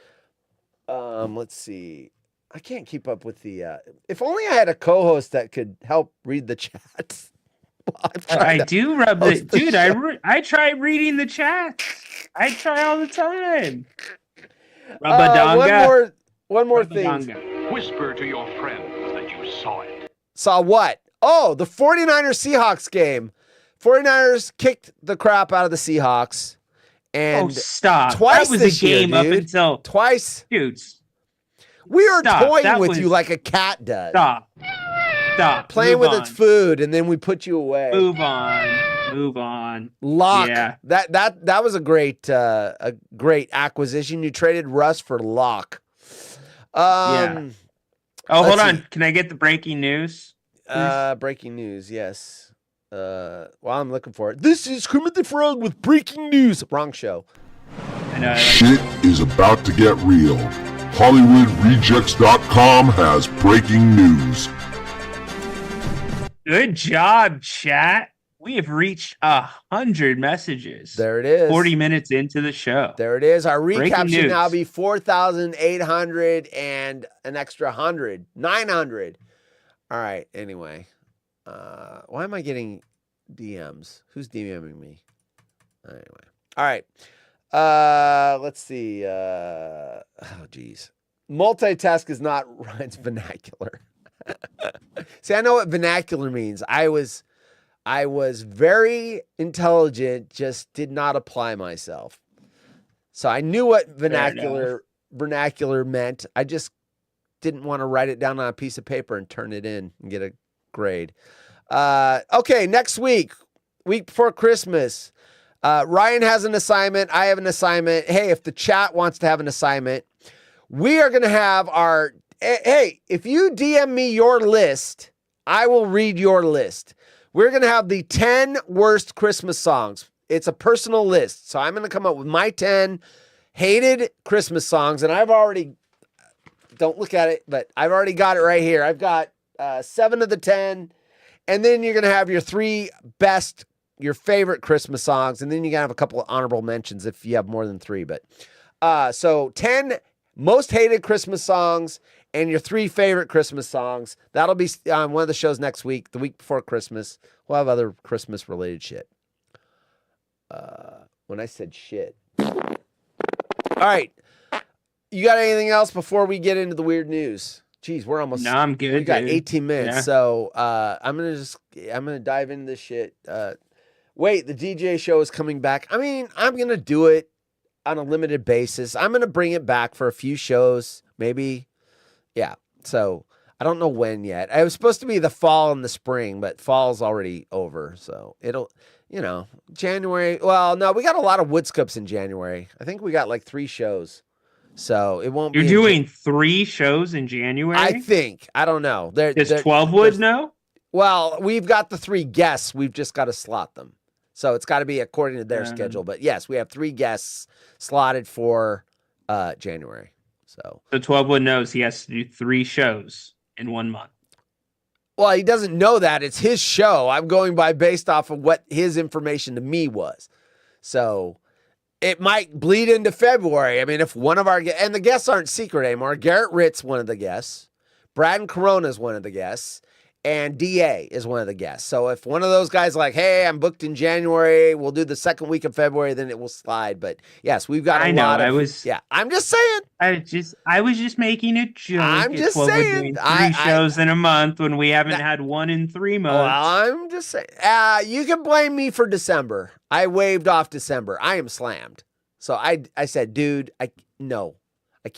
Let's see. I can't keep up with the. If only I had a co-host that could help read the chat. I do rub it, dude. I try reading the chat. I try all the time. Rubadonga. One more thing. Whisper to your friends that you saw it. Saw what? Oh, the 49ers Seahawks game. 49ers kicked the crap out of the Seahawks. And stop. Twice that was this a game year, dude. up until twice. Dudes. We are toying with you like a cat does. Stop. Playing with its food, and then we put you away. Move on. Locke. Yeah. That was a great acquisition. You traded Russ for Locke. Oh, Let's hold on. see. Can I get the breaking news? Breaking news, yes. While I'm looking for it. This is Kermit the Frog with breaking news. Wrong show. I know. Shit is about to get real. HollywoodRejects.com has breaking news. Good job, chat. We have reached 100 messages. There it is. 40 minutes into the show. There it is. Our recap Breaking should news. now be 4,800 and an extra 100. 900. All right. Anyway. Why am I getting DMs? Who's DMing me? Anyway. All right. Let's see. Oh, geez. Multitask is not Ryan's vernacular. See, I know what vernacular means. I was very intelligent, just did not apply myself. So I knew what vernacular meant. I just didn't want to write it down on a piece of paper and turn it in and get a grade. Okay, next week before Christmas, Ryan has an assignment. I have an assignment. Hey, if the chat wants to have an assignment, we are going to have our, hey, if you DM me your list, I will read your list. We're going to have the 10 worst Christmas songs. It's a personal list. So I'm going to come up with my 10 hated Christmas songs. And I've already, don't look at it, but I've already got it right here. I've got 7 of the 10. And then you're going to have your 3 best, your favorite Christmas songs. And then you're going to have a couple of honorable mentions if you have more than 3. But so 10 most hated Christmas songs and your 3 favorite Christmas songs. That'll be on one of the shows next week, the week before Christmas. We'll have other Christmas related shit. When I said shit. All right. You got anything else before we get into the weird news? Jeez, we're almost. No, I'm good. We got dude. 18 minutes. Yeah. So I'm gonna dive into this shit. Wait, the DJ show is coming back. I mean, I'm gonna do it on a limited basis. I'm gonna bring it back for a few shows, maybe. Yeah. So I don't know when yet. It was supposed to be the fall and the spring, but fall's already over. So it'll, January. Well, no, we got a lot of Woodscopes in January. I think we got like 3 shows. So it won't You're be. doing 3 shows in January? I think. I don't know. Does 12 Wood know? Well, we've got the 3 guests. We've just got to slot them. So it's got to be according to their schedule. But yes, we have 3 guests slotted for January. So 12 Wood knows he has to do 3 shows in 1 month. Well, he doesn't know that. It's his show. I'm going based off of what his information to me was. So it might bleed into February. I mean, if one of our and the guests aren't secret anymore. Garrett Ritt's one of the guests. Brad Corona is one of the guests. And DA is one of the guests. So if one of those guys like, hey, I'm booked in January, we'll do the second week of February, then it will slide. But yes, we've got a lot of. Yeah, I'm just saying. I was just making a joke. I'm just saying. 3 shows in a month when we haven't had 1 in 3 months. Well, I'm just saying. You can blame me for December. I waved off December. I am slammed. So I said, dude, I can't. I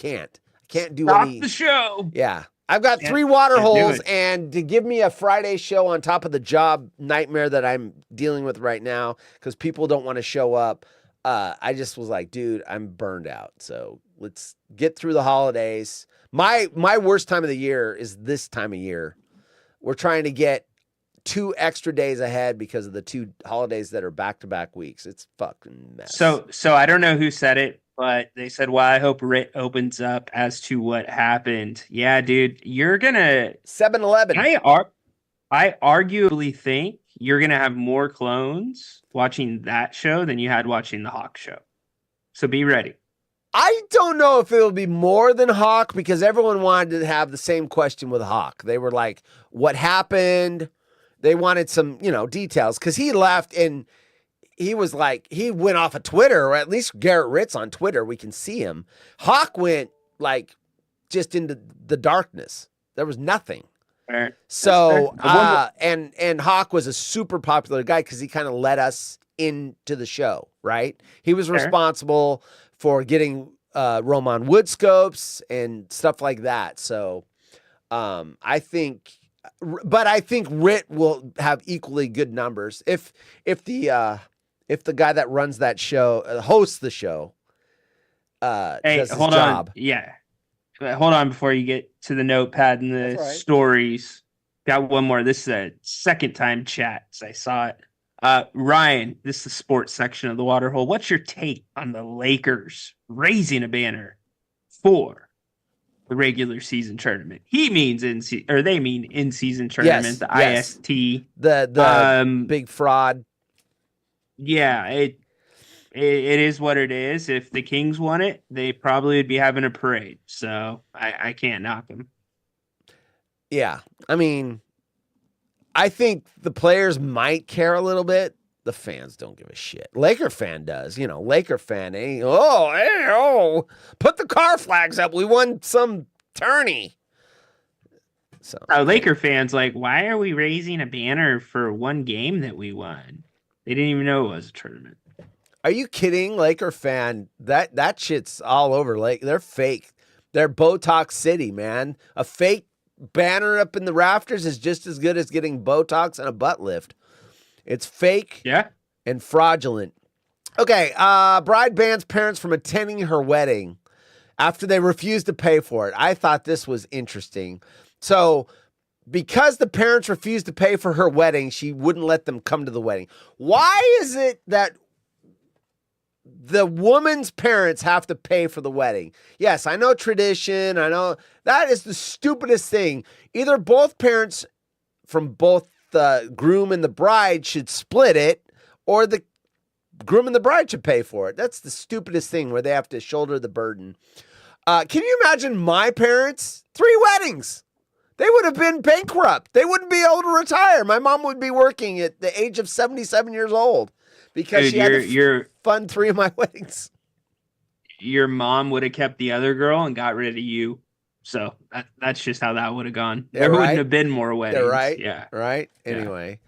can't do Stop any. the show. Yeah. I've got 3 water holes, and to give me a Friday show on top of the job nightmare that I'm dealing with right now, because people don't want to show up, I just was like, dude, I'm burned out. So let's get through the holidays. My worst time of the year is this time of year. We're trying to get 2 extra days ahead because of the 2 holidays that are back-to-back weeks. It's fucking mess. So I don't know who said it, but they said, well, I hope Rit opens up as to what happened. Yeah, dude, you're going to... 7-Eleven. I arguably think you're going to have more clones watching that show than you had watching the Hawk show. So be ready. I don't know if it'll be more than Hawk, because everyone wanted to have the same question with Hawk. They were like, what happened? They wanted some, details, because he left and he was like, he went off of Twitter, or at least Garrett Ritt's on Twitter. We can see him. Hawk went like just into the darkness. There was nothing. Fair. So, and Hawk was a super popular guy because he kind of led us into the show, right? He was responsible for getting Roman Woodscopes and stuff like that. So, I think Ritt will have equally good numbers if the guy that runs that show, hosts the show, does his job. Yeah. hold on before you get to the notepad and the That's all right. stories. Got one more. This is a second time chat, so I saw it. Ryan, this is the sports section of the Waterhole. What's your take on the Lakers raising a banner for the regular season tournament? He means they mean in season tournament, the yes. IST. The big fraud. Yeah, it is what it is. If the Kings won it, they probably would be having a parade. So I can't knock them. Yeah. I mean, I think the players might care a little bit. The fans don't give a shit. Laker fan does. Laker fan, put the car flags up. We won some tourney. So Laker fans why are we raising a banner for one game that we won? They didn't even know it was a tournament. Are you kidding? Laker fan, that shit's all over. They're fake. They're Botox City, man. A fake banner up in the rafters is just as good as getting Botox and a butt lift. It's fake and fraudulent. Okay, bride bans parents from attending her wedding after they refused to pay for it. I thought this was interesting. So, because the parents refused to pay for her wedding, she wouldn't let them come to the wedding. Why is it that the woman's parents have to pay for the wedding? Yes, I know tradition. I know that is the stupidest thing. Either both parents from both the groom and the bride should split it, or the groom and the bride should pay for it. That's the stupidest thing where they have to shoulder the burden. Can you imagine my parents? 3 weddings. They would have been bankrupt. They wouldn't be able to retire. My mom would be working at the age of 77 years old because she had to fund 3 of my weddings. Your mom would have kept the other girl and got rid of you. So that's just how that would have gone. There wouldn't have been more weddings. Right? Yeah. Right? Anyway.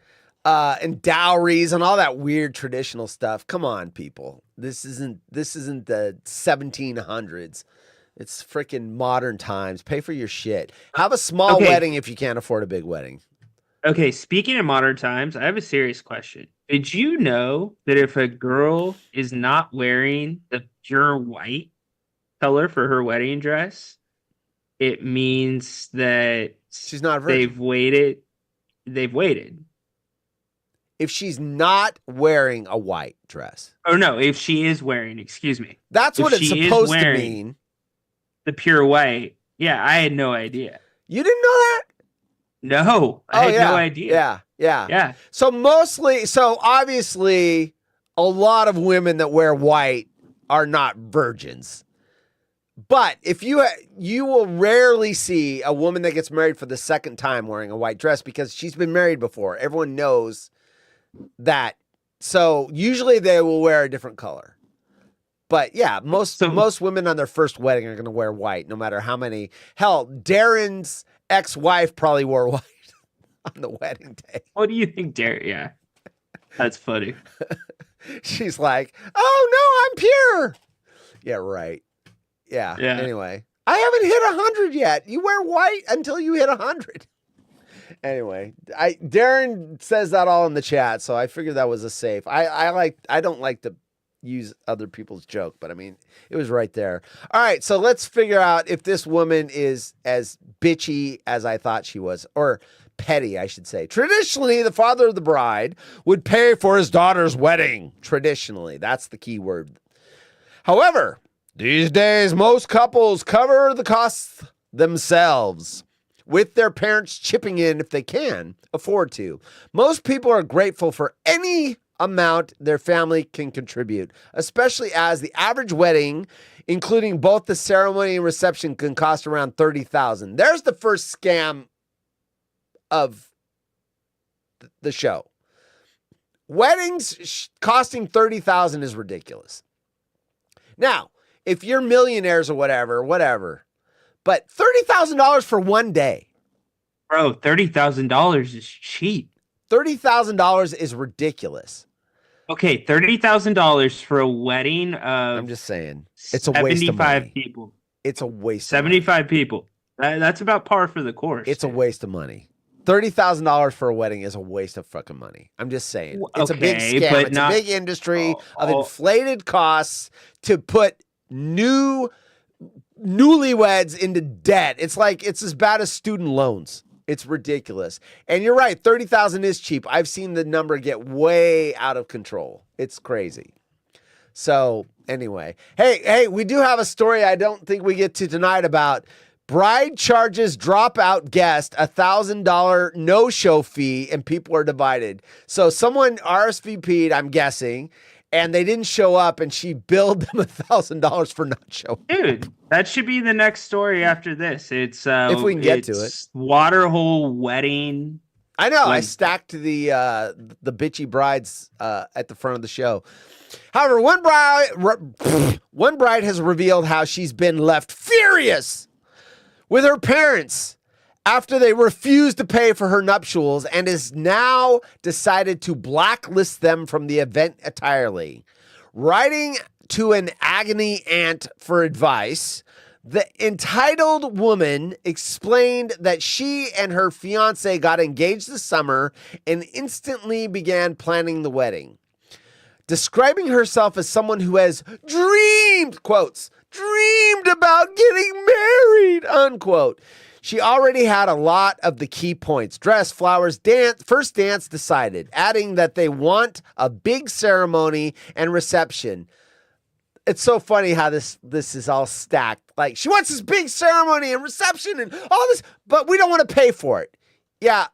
And dowries and all that weird traditional stuff. Come on, people. This isn't the 1700s. It's freaking modern times. Pay for your shit. Have a small wedding if you can't afford a big wedding. Okay, speaking of modern times, I have a serious question. Did you know that if a girl is not wearing the pure white color for her wedding dress, it means that she's not a virgin. They've waited. If she's not wearing a white dress. Oh, no, if she is wearing, excuse me. That's what it's supposed to mean. The pure white. Yeah, I had no idea. You didn't know that? No, I had no idea. Yeah. So obviously, a lot of women that wear white are not virgins. But if you will rarely see a woman that gets married for the second time wearing a white dress because she's been married before. Everyone knows that. So usually they will wear a different color. But yeah, most women on their first wedding are going to wear white, no matter how many. Hell, Darren's ex-wife probably wore white on the wedding day. What do you think, Darren? Yeah, that's funny. She's like, "Oh no, I'm pure." Yeah, right. Yeah. Anyway, I haven't hit 100 yet. You wear white until you hit 100. Anyway, Darren says that all in the chat, so I figured that was a safe. I don't like to use other people's joke, but I mean, it was right there. All right, so let's figure out if this woman is as bitchy as I thought she was, or petty, I should say. Traditionally, the father of the bride would pay for his daughter's wedding. Traditionally, that's the key word. However, these days, most couples cover the costs themselves, with their parents chipping in if they can afford to. Most people are grateful for any amount their family can contribute, especially as the average wedding, including both the ceremony and reception, can cost around $30,000. There's the first scam of the show. Weddings costing $30,000 is ridiculous. Now, if you're millionaires or whatever, but $30,000 for one day. Bro, $30,000 is cheap. $30,000 is ridiculous. Okay, $30,000 for a wedding of I'm just saying. It's a waste of money. 75 people. It's a waste 75 people. That's about par for the course. It's a waste of money. $30,000 for a wedding is a waste of fucking money. I'm just saying. It's a big scam. It's a big industry of inflated costs to put new newlyweds into debt. It's as bad as student loans. It's ridiculous. And you're right, 30,000 is cheap. I've seen the number get way out of control. It's crazy. So anyway, hey, we do have a story I don't think we get to tonight about bride charges dropout guest $1,000 no-show fee, and people are divided. So someone RSVP'd, I'm guessing, and they didn't show up, and she billed them $1,000 for not showing. Dude, that should be the next story after this. It's if we can get to it. Waterhole wedding. I know. I stacked the bitchy brides at the front of the show. However, one bride has revealed how she's been left furious with her parents after they refused to pay for her nuptials and has now decided to blacklist them from the event entirely. Writing to an agony aunt for advice, the entitled woman explained that she and her fiance got engaged this summer and instantly began planning the wedding. Describing herself as someone who has dreamed, quotes, dreamed about getting married, unquote. She already had a lot of the key points: dress, flowers, dance, first dance decided, adding that they want a big ceremony and reception. It's so funny how this is all stacked. Like, she wants this big ceremony and reception and all this, but we don't want to pay for it. Yeah,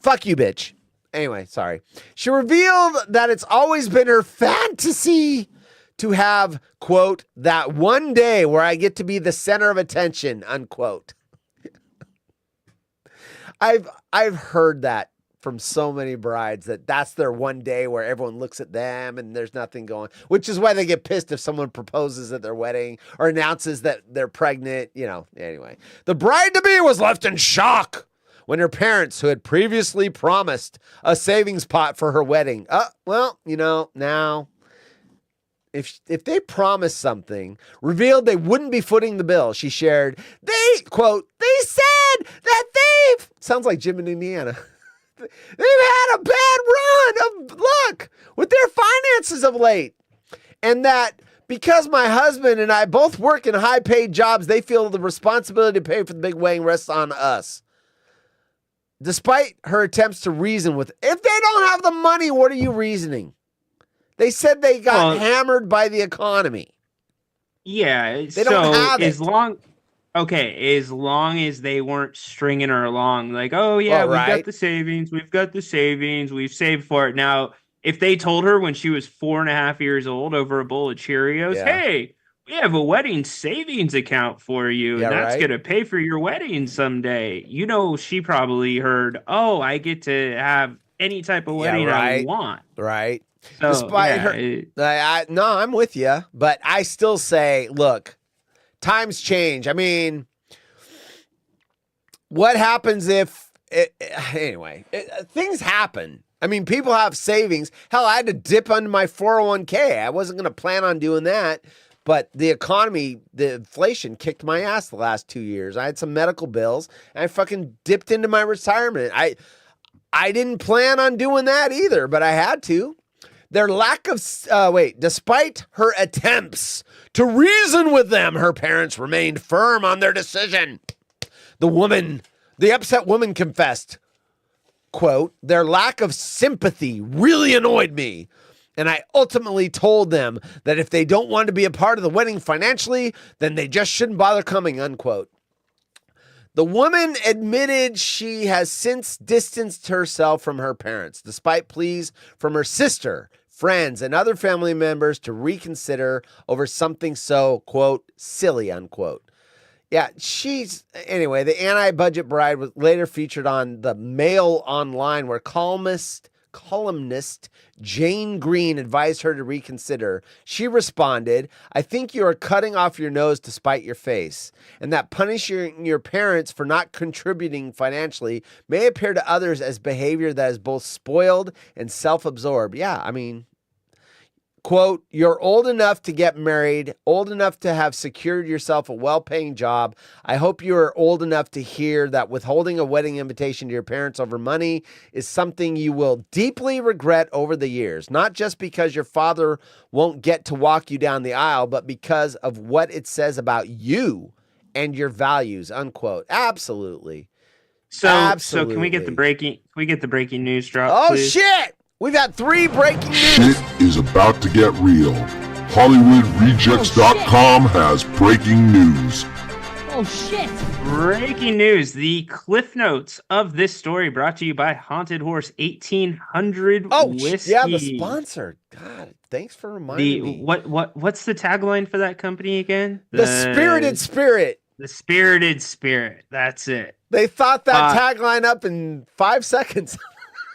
fuck you, bitch. Anyway, sorry. She revealed that it's always been her fantasy to have, quote, that one day where I get to be the center of attention, unquote. I've heard that from so many brides, that's their one day where everyone looks at them and there's nothing going, which is why they get pissed if someone proposes at their wedding or announces that they're pregnant, anyway. The bride-to-be was left in shock when her parents, who had previously promised a savings pot for her wedding, now, if they promised something, revealed they wouldn't be footing the bill. She shared, they said that sounds like Jim in Indiana. They've had a bad run of luck with their finances of late. And that because my husband and I both work in high-paid jobs, they feel the responsibility to pay for the big wedding rests on us. Despite her attempts to reason with, if they don't have the money, what are you reasoning? They said they got hammered by the economy. Yeah, they don't have it. As long as they weren't stringing her along, like, oh yeah, we've got the savings, we've saved for it. Now, if they told her when she was 4.5 years old over a bowl of Cheerios, hey, we have a wedding savings account for you, and that's going to pay for your wedding someday. She probably heard, oh, I get to have any type of wedding I want. Right. So, despite her, I'm with you, but I still say, look, times change. I mean, what happens if, things happen. I mean, people have savings. Hell, I had to dip under my 401k. I wasn't going to plan on doing that. But the economy, the inflation kicked my ass the last 2 years. I had some medical bills, and I fucking dipped into my retirement. I didn't plan on doing that either, but I had to. Their lack of, despite her attempts to reason with them, her parents remained firm on their decision. The upset woman confessed, quote, their lack of sympathy really annoyed me. And I ultimately told them that if they don't want to be a part of the wedding financially, then they just shouldn't bother coming, unquote. The woman admitted she has since distanced herself from her parents, despite pleas from her sister, friends, and other family members to reconsider over something so, quote, silly, unquote. Yeah, anyway, the anti-budget bride was later featured on the Mail Online, where columnist Jane Green advised her to reconsider. She responded, I think you are cutting off your nose to spite your face, and that punishing your parents for not contributing financially may appear to others as behavior that is both spoiled and self-absorbed. Yeah, I mean, Quote, you're old enough to get married, old enough to have secured yourself a well-paying job. I hope you are old enough to hear that withholding a wedding invitation to your parents over money is something you will deeply regret over the years. Not just because your father won't get to walk you down the aisle, but because of what it says about you and your values, unquote. Absolutely. So can we get the breaking news drop? Oh, please? shit! We've got 3 breaking news. Shit is about to get real. HollywoodRejects.com has breaking news. Oh, shit. Breaking news. The cliff notes of this story brought to you by Haunted Horse 1800 Whiskey. Yeah, the sponsor. God, thanks for reminding me. What's the tagline for that company again? The Spirited Spirit. The Spirited Spirit. That's it. They thought that tagline up in 5 seconds.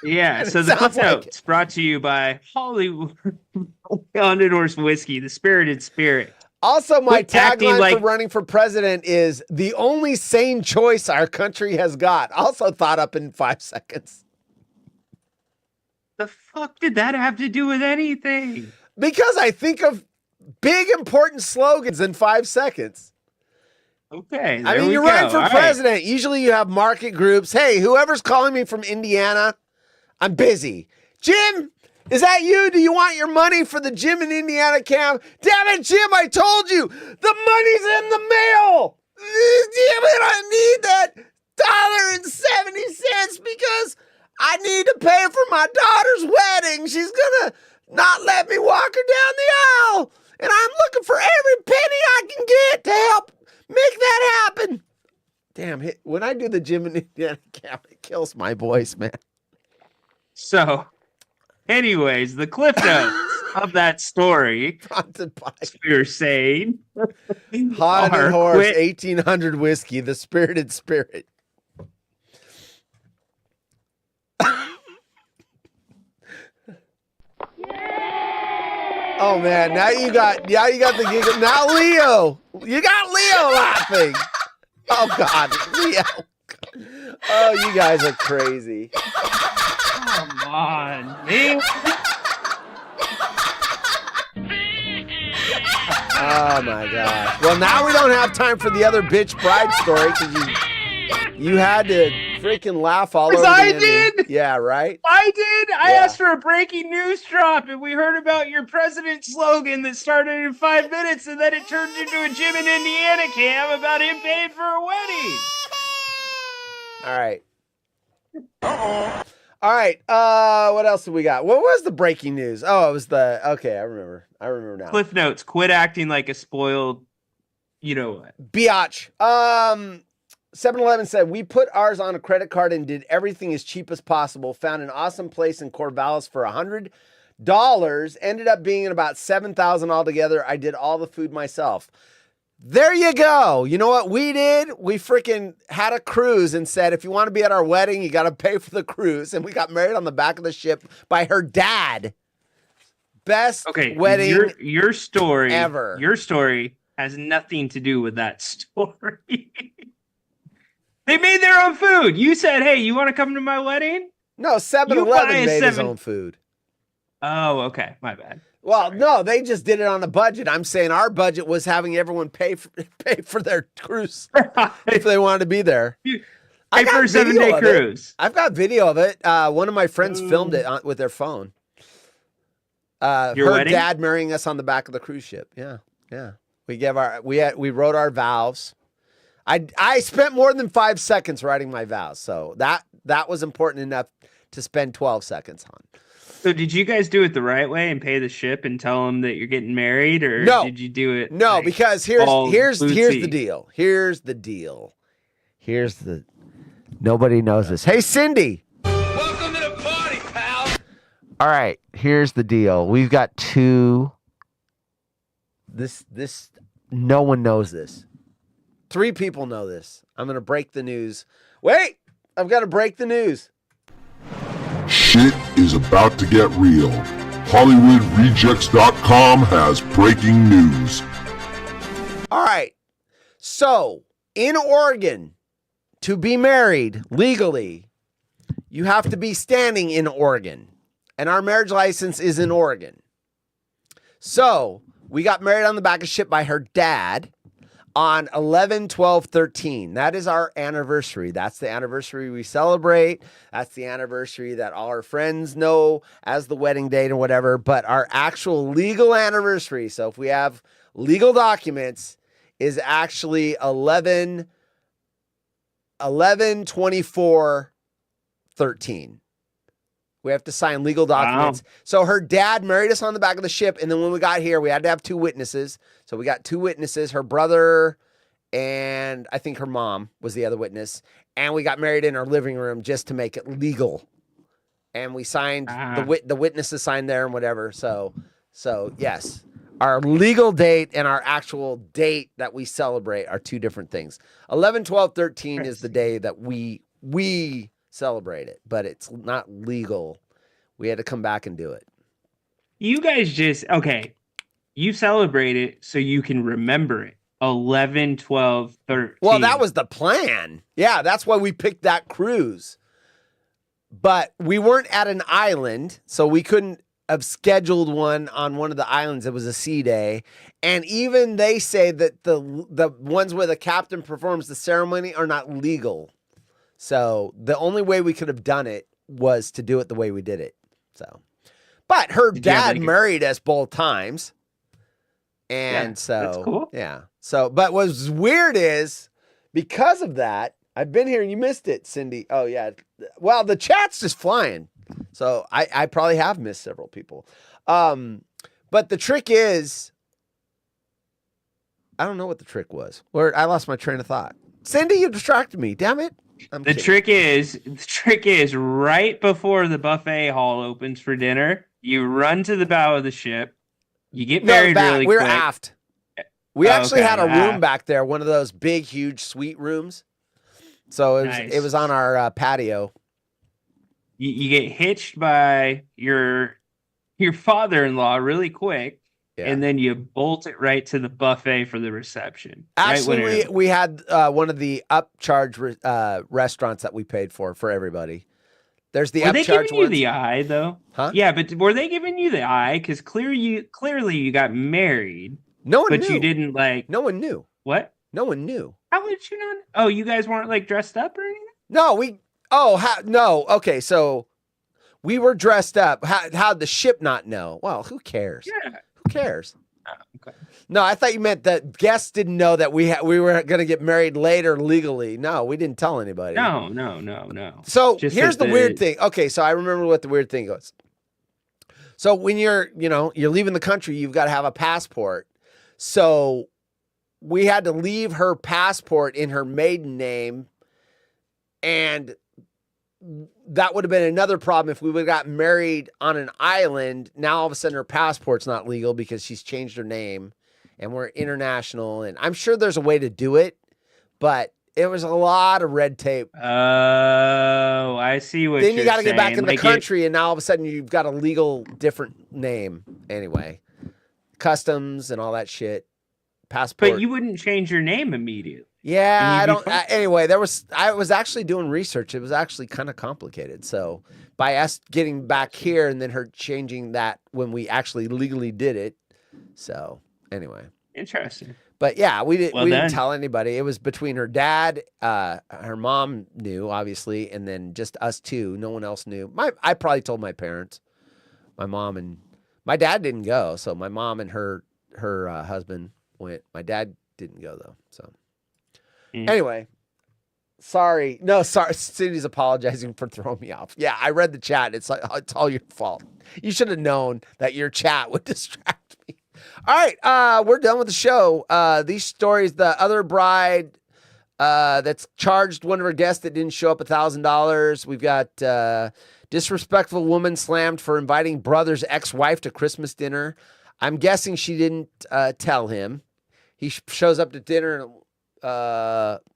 Yeah, so the cliff notes brought to you by Hollywood Haunted Horse Whiskey, the Spirited Spirit. Also, my tagline for running for president is the only sane choice our country has got. Also thought up in 5 seconds. The fuck did that have to do with anything? Because I think of big, important slogans in 5 seconds. Okay. I mean, you're running for president. Usually you have market groups. Hey, whoever's calling me from Indiana, I'm busy. Jim, is that you? Do you want your money for the Jim in Indiana camp? Damn it, Jim, I told you. The money's in the mail. Damn it, I need that $1.70 because I need to pay for my daughter's wedding. She's going to not let me walk her down the aisle. And I'm looking for every penny I can get to help make that happen. Damn, when I do the Jim in Indiana camp, it kills my voice, man. So, anyways, the cliff notes of that story, we're saying, Haunted Horse 1800 Whiskey, the Spirited Spirit. Oh man, now you got the giggle. Now Leo, you got Leo laughing. Oh God, Leo. Oh, you guys are crazy. Come on, man. Oh my gosh. Well, now we don't have time for the other bitch bride story because you had to freaking laugh all over. I did. Yeah, right. I did. I asked for a breaking news drop, and we heard about your president slogan that started in 5 minutes, and then it turned into a Jim in Indiana cam about him paying for a wedding. All right. All right. What else do we got? What was the breaking news? Oh, it was okay, I remember now. Cliff notes, quit acting like a spoiled, you know what. Biatch. 7-Eleven said, we put ours on a credit card and did everything as cheap as possible. Found an awesome place in Corvallis for $100. Ended up being about $7,000 altogether. I did all the food myself. There you go. You know what we did? We freaking had a cruise and said, if you want to be at our wedding, you got to pay for the cruise. And we got married on the back of the ship by her dad. Best wedding your story ever. Your story has nothing to do with that story. They made their own food. You said, hey, you want to come to my wedding? No, 7-Eleven made his own food. Oh, okay. My bad. Well, no, they just did it on a budget. I'm saying our budget was having everyone pay for their cruise if they wanted to be there. Pay for a 7-day cruise. I've got video of it. One of my friends filmed it with their phone. Her wedding? Dad marrying us on the back of the cruise ship. Yeah. We wrote our vows. I spent more than 5 seconds writing my vows, so that was important enough to spend 12 seconds on. So did you guys do it the right way and pay the ship and tell them that you're getting married, or did you do it? No, because here's the deal. Nobody knows this. Hey, Cindy. Welcome to the party, pal. All right, here's the deal. We've got two. This no one knows this. 3 people know this. I'm gonna break the news. Wait, I've got to break the news. Shit is about to get real. HollywoodRejects.com has breaking news. All right. So, in Oregon, to be married legally, you have to be standing in Oregon. And our marriage license is in Oregon. So we got married on the back of ship by her dad on 11/12/13. That is our anniversary. That's the anniversary we celebrate. That's the anniversary that all our friends know as the wedding date or whatever. But our actual legal anniversary, so if we have legal documents, is actually 11/24/13. We have to sign legal documents. Wow. So her dad married us on the back of the ship, and then when we got here, we had to have 2 witnesses. So we got 2 witnesses, her brother and I think her mom was the other witness. And we got married in our living room just to make it legal. And we signed, the witnesses signed there and whatever. So yes, our legal date and our actual date that we celebrate are 2 different things. 11/12/13 is the day that we celebrate it, but it's not legal. We had to come back and do it. You guys you celebrate it so you can remember it. 11/12/13. Well, that was the plan. Yeah, that's why we picked that cruise. But we weren't at an island, so we couldn't have scheduled one on one of the islands. It was a sea day. And even they say that the ones where the captain performs the ceremony are not legal. So the only way we could have done it was to do it the way we did it. So, but her dad married us both times. And that's cool. Yeah. So, but what's weird is because of that, I've been here and you missed it, Cindy. Oh yeah. Well, the chat's just flying. So I probably have missed several people. But the trick is, I don't know what the trick was. I lost my train of thought. Cindy, you distracted me. Damn it. The trick is right before the buffet hall opens for dinner, you run to the bow of the ship. You get married really quick. We're aft. We actually had a room back there, one of those big, huge suite rooms. So it was on our patio. You get hitched by your father-in-law really quick. Yeah. And then you bolt it right to the buffet for the reception. Actually, we had one of the upcharge restaurants that we paid for everybody. There's the upcharge. Were they giving you the eye though? Huh? Yeah, but were they giving you the eye? Because clearly you got married. No one knew. But you didn't like. No one knew. What? No one knew. How would you not? Oh, you guys weren't like dressed up or anything? No, no. Okay, so we were dressed up. How'd the ship not know? Well, who cares? Yeah. Who cares? Oh, okay. No, I thought you meant that guests didn't know that we were going to get married later legally. No, we didn't tell anybody. No. So here's the weird thing. Okay, so I remember what the weird thing was. So when you're leaving the country, you've got to have a passport. So we had to leave her passport in her maiden name, and that would have been another problem if we would have got married on an island. Now all of a sudden her passport's not legal because she's changed her name and we're international. And I'm sure there's a way to do it, but it was a lot of red tape. Oh, I see what you're saying. Then you got to get back in the country and now all of a sudden you've got a legal different name. Anyway, customs and all that shit. Passport. But you wouldn't change your name immediately. Yeah, I don't. Anyway, I was actually doing research. It was actually kind of complicated. So by us getting back here and then her changing that when we actually legally did it. So anyway, interesting. But yeah, we didn't tell anybody. It was between her dad, her mom knew obviously, and then just us two. No one else knew. I probably told my parents, my mom, and my dad didn't go. So my mom and her husband went. My dad didn't go though. So. Anyway, sorry. Cindy's apologizing for throwing me off. Yeah, I read the chat. It's all your fault. You should have known that your chat would distract me. All right, we're done with the show. These stories, the other bride that's charged one of her guests that didn't show up $1,000. We've got disrespectful woman slammed for inviting brother's ex-wife to Christmas dinner. I'm guessing she didn't tell him. He shows up to dinner and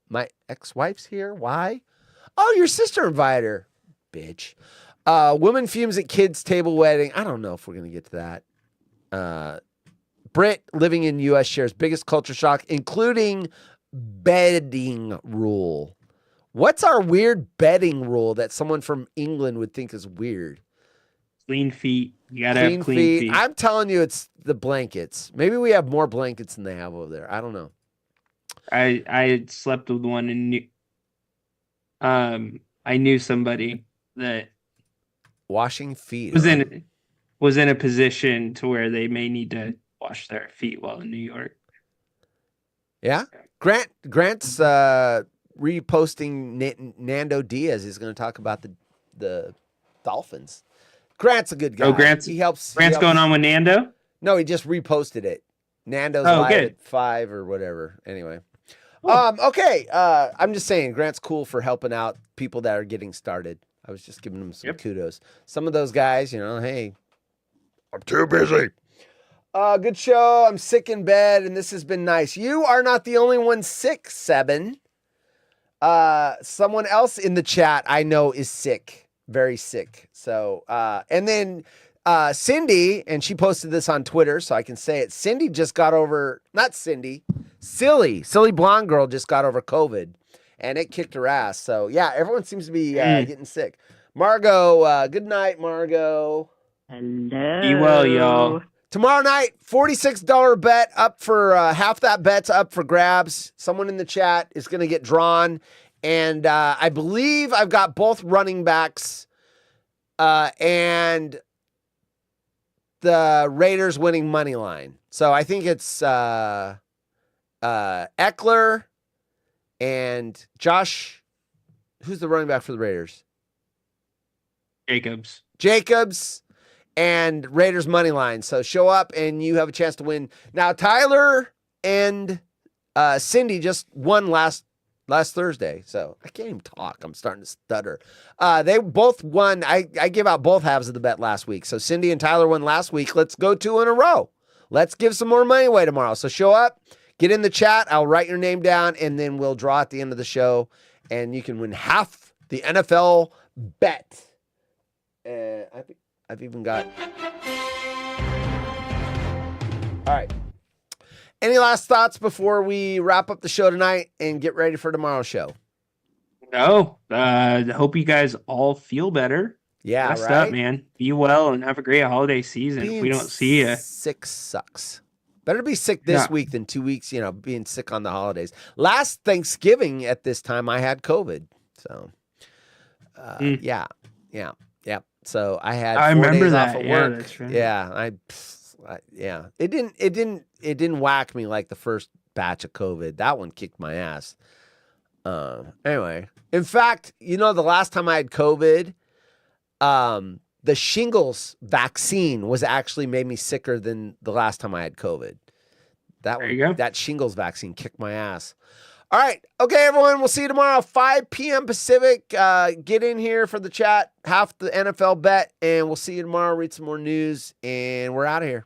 my ex-wife's here. Why? Oh, your sister invited her. Bitch. Woman fumes at kid's table wedding. I don't know if we're going to get to that. Brit living in U.S. shares biggest culture shock, including bedding rule. What's our weird bedding rule that someone from England would think is weird? Clean feet. You gotta have clean feet. I'm telling you, it's the blankets. Maybe we have more blankets than they have over there. I don't know. I slept with one and I knew somebody that washing feet was in a position to where they may need to wash their feet while in New York. Yeah. Grant's reposting Nando Diaz. He's going to talk about the Dolphins. Grant's a good guy. Oh, Grant's going on with Nando? No, he just reposted it. Nando's live at 5 or whatever. Anyway. Okay. I'm just saying Grant's cool for helping out people that are getting started. I was just giving him some kudos. Some of those guys, hey, I'm too busy. Good show. I'm sick in bed, and this has been nice. You are not the only one sick, Seben. Someone else in the chat I know is sick, very sick. So, and then Cindy, and she posted this on Twitter, so I can say it. Cindy just got over, not Cindy, Silly blonde girl just got over COVID, and it kicked her ass. So, yeah, everyone seems to be getting sick. Margot, good night, Margot. Hello. Be well, y'all. Tomorrow night, $46 bet up for half that bet's up for grabs. Someone in the chat is going to get drawn. And I believe I've got both running backs and the Raiders winning money line. So I think it's Eckler and Josh. Who's the running back for the Raiders? Jacobs. And Raiders money line. So show up and you have a chance to win. Now, Tyler and Cindy just won last Thursday. So I can't even talk. I'm starting to stutter. They both won. I gave out both halves of the bet last week. So Cindy and Tyler won last week. Let's go 2 in a row. Let's give some more money away tomorrow. So show up, get in the chat. I'll write your name down and then we'll draw at the end of the show. And you can win half the NFL bet. I've even got. All right. Any last thoughts before we wrap up the show tonight and get ready for tomorrow's show? No. Hope you guys all feel better. Yeah, Rest right? up, man. Be well and have a great holiday season. If we don't see you. Sick sucks. Better to be sick this week than 2 weeks, being sick on the holidays. Last Thanksgiving at this time, I had COVID. So, yeah. So I had 4 days off of work. Yeah, that's right. Yeah. It didn't whack me like the first batch of COVID. That one kicked my ass. Anyway, in fact, the last time I had COVID, the shingles vaccine was actually made me sicker than the last time I had COVID. That shingles vaccine kicked my ass. All right. Okay, everyone. We'll see you tomorrow, 5 p.m. Pacific. Get in here for the chat, half the NFL bet, and we'll see you tomorrow. Read some more news, and we're out of here.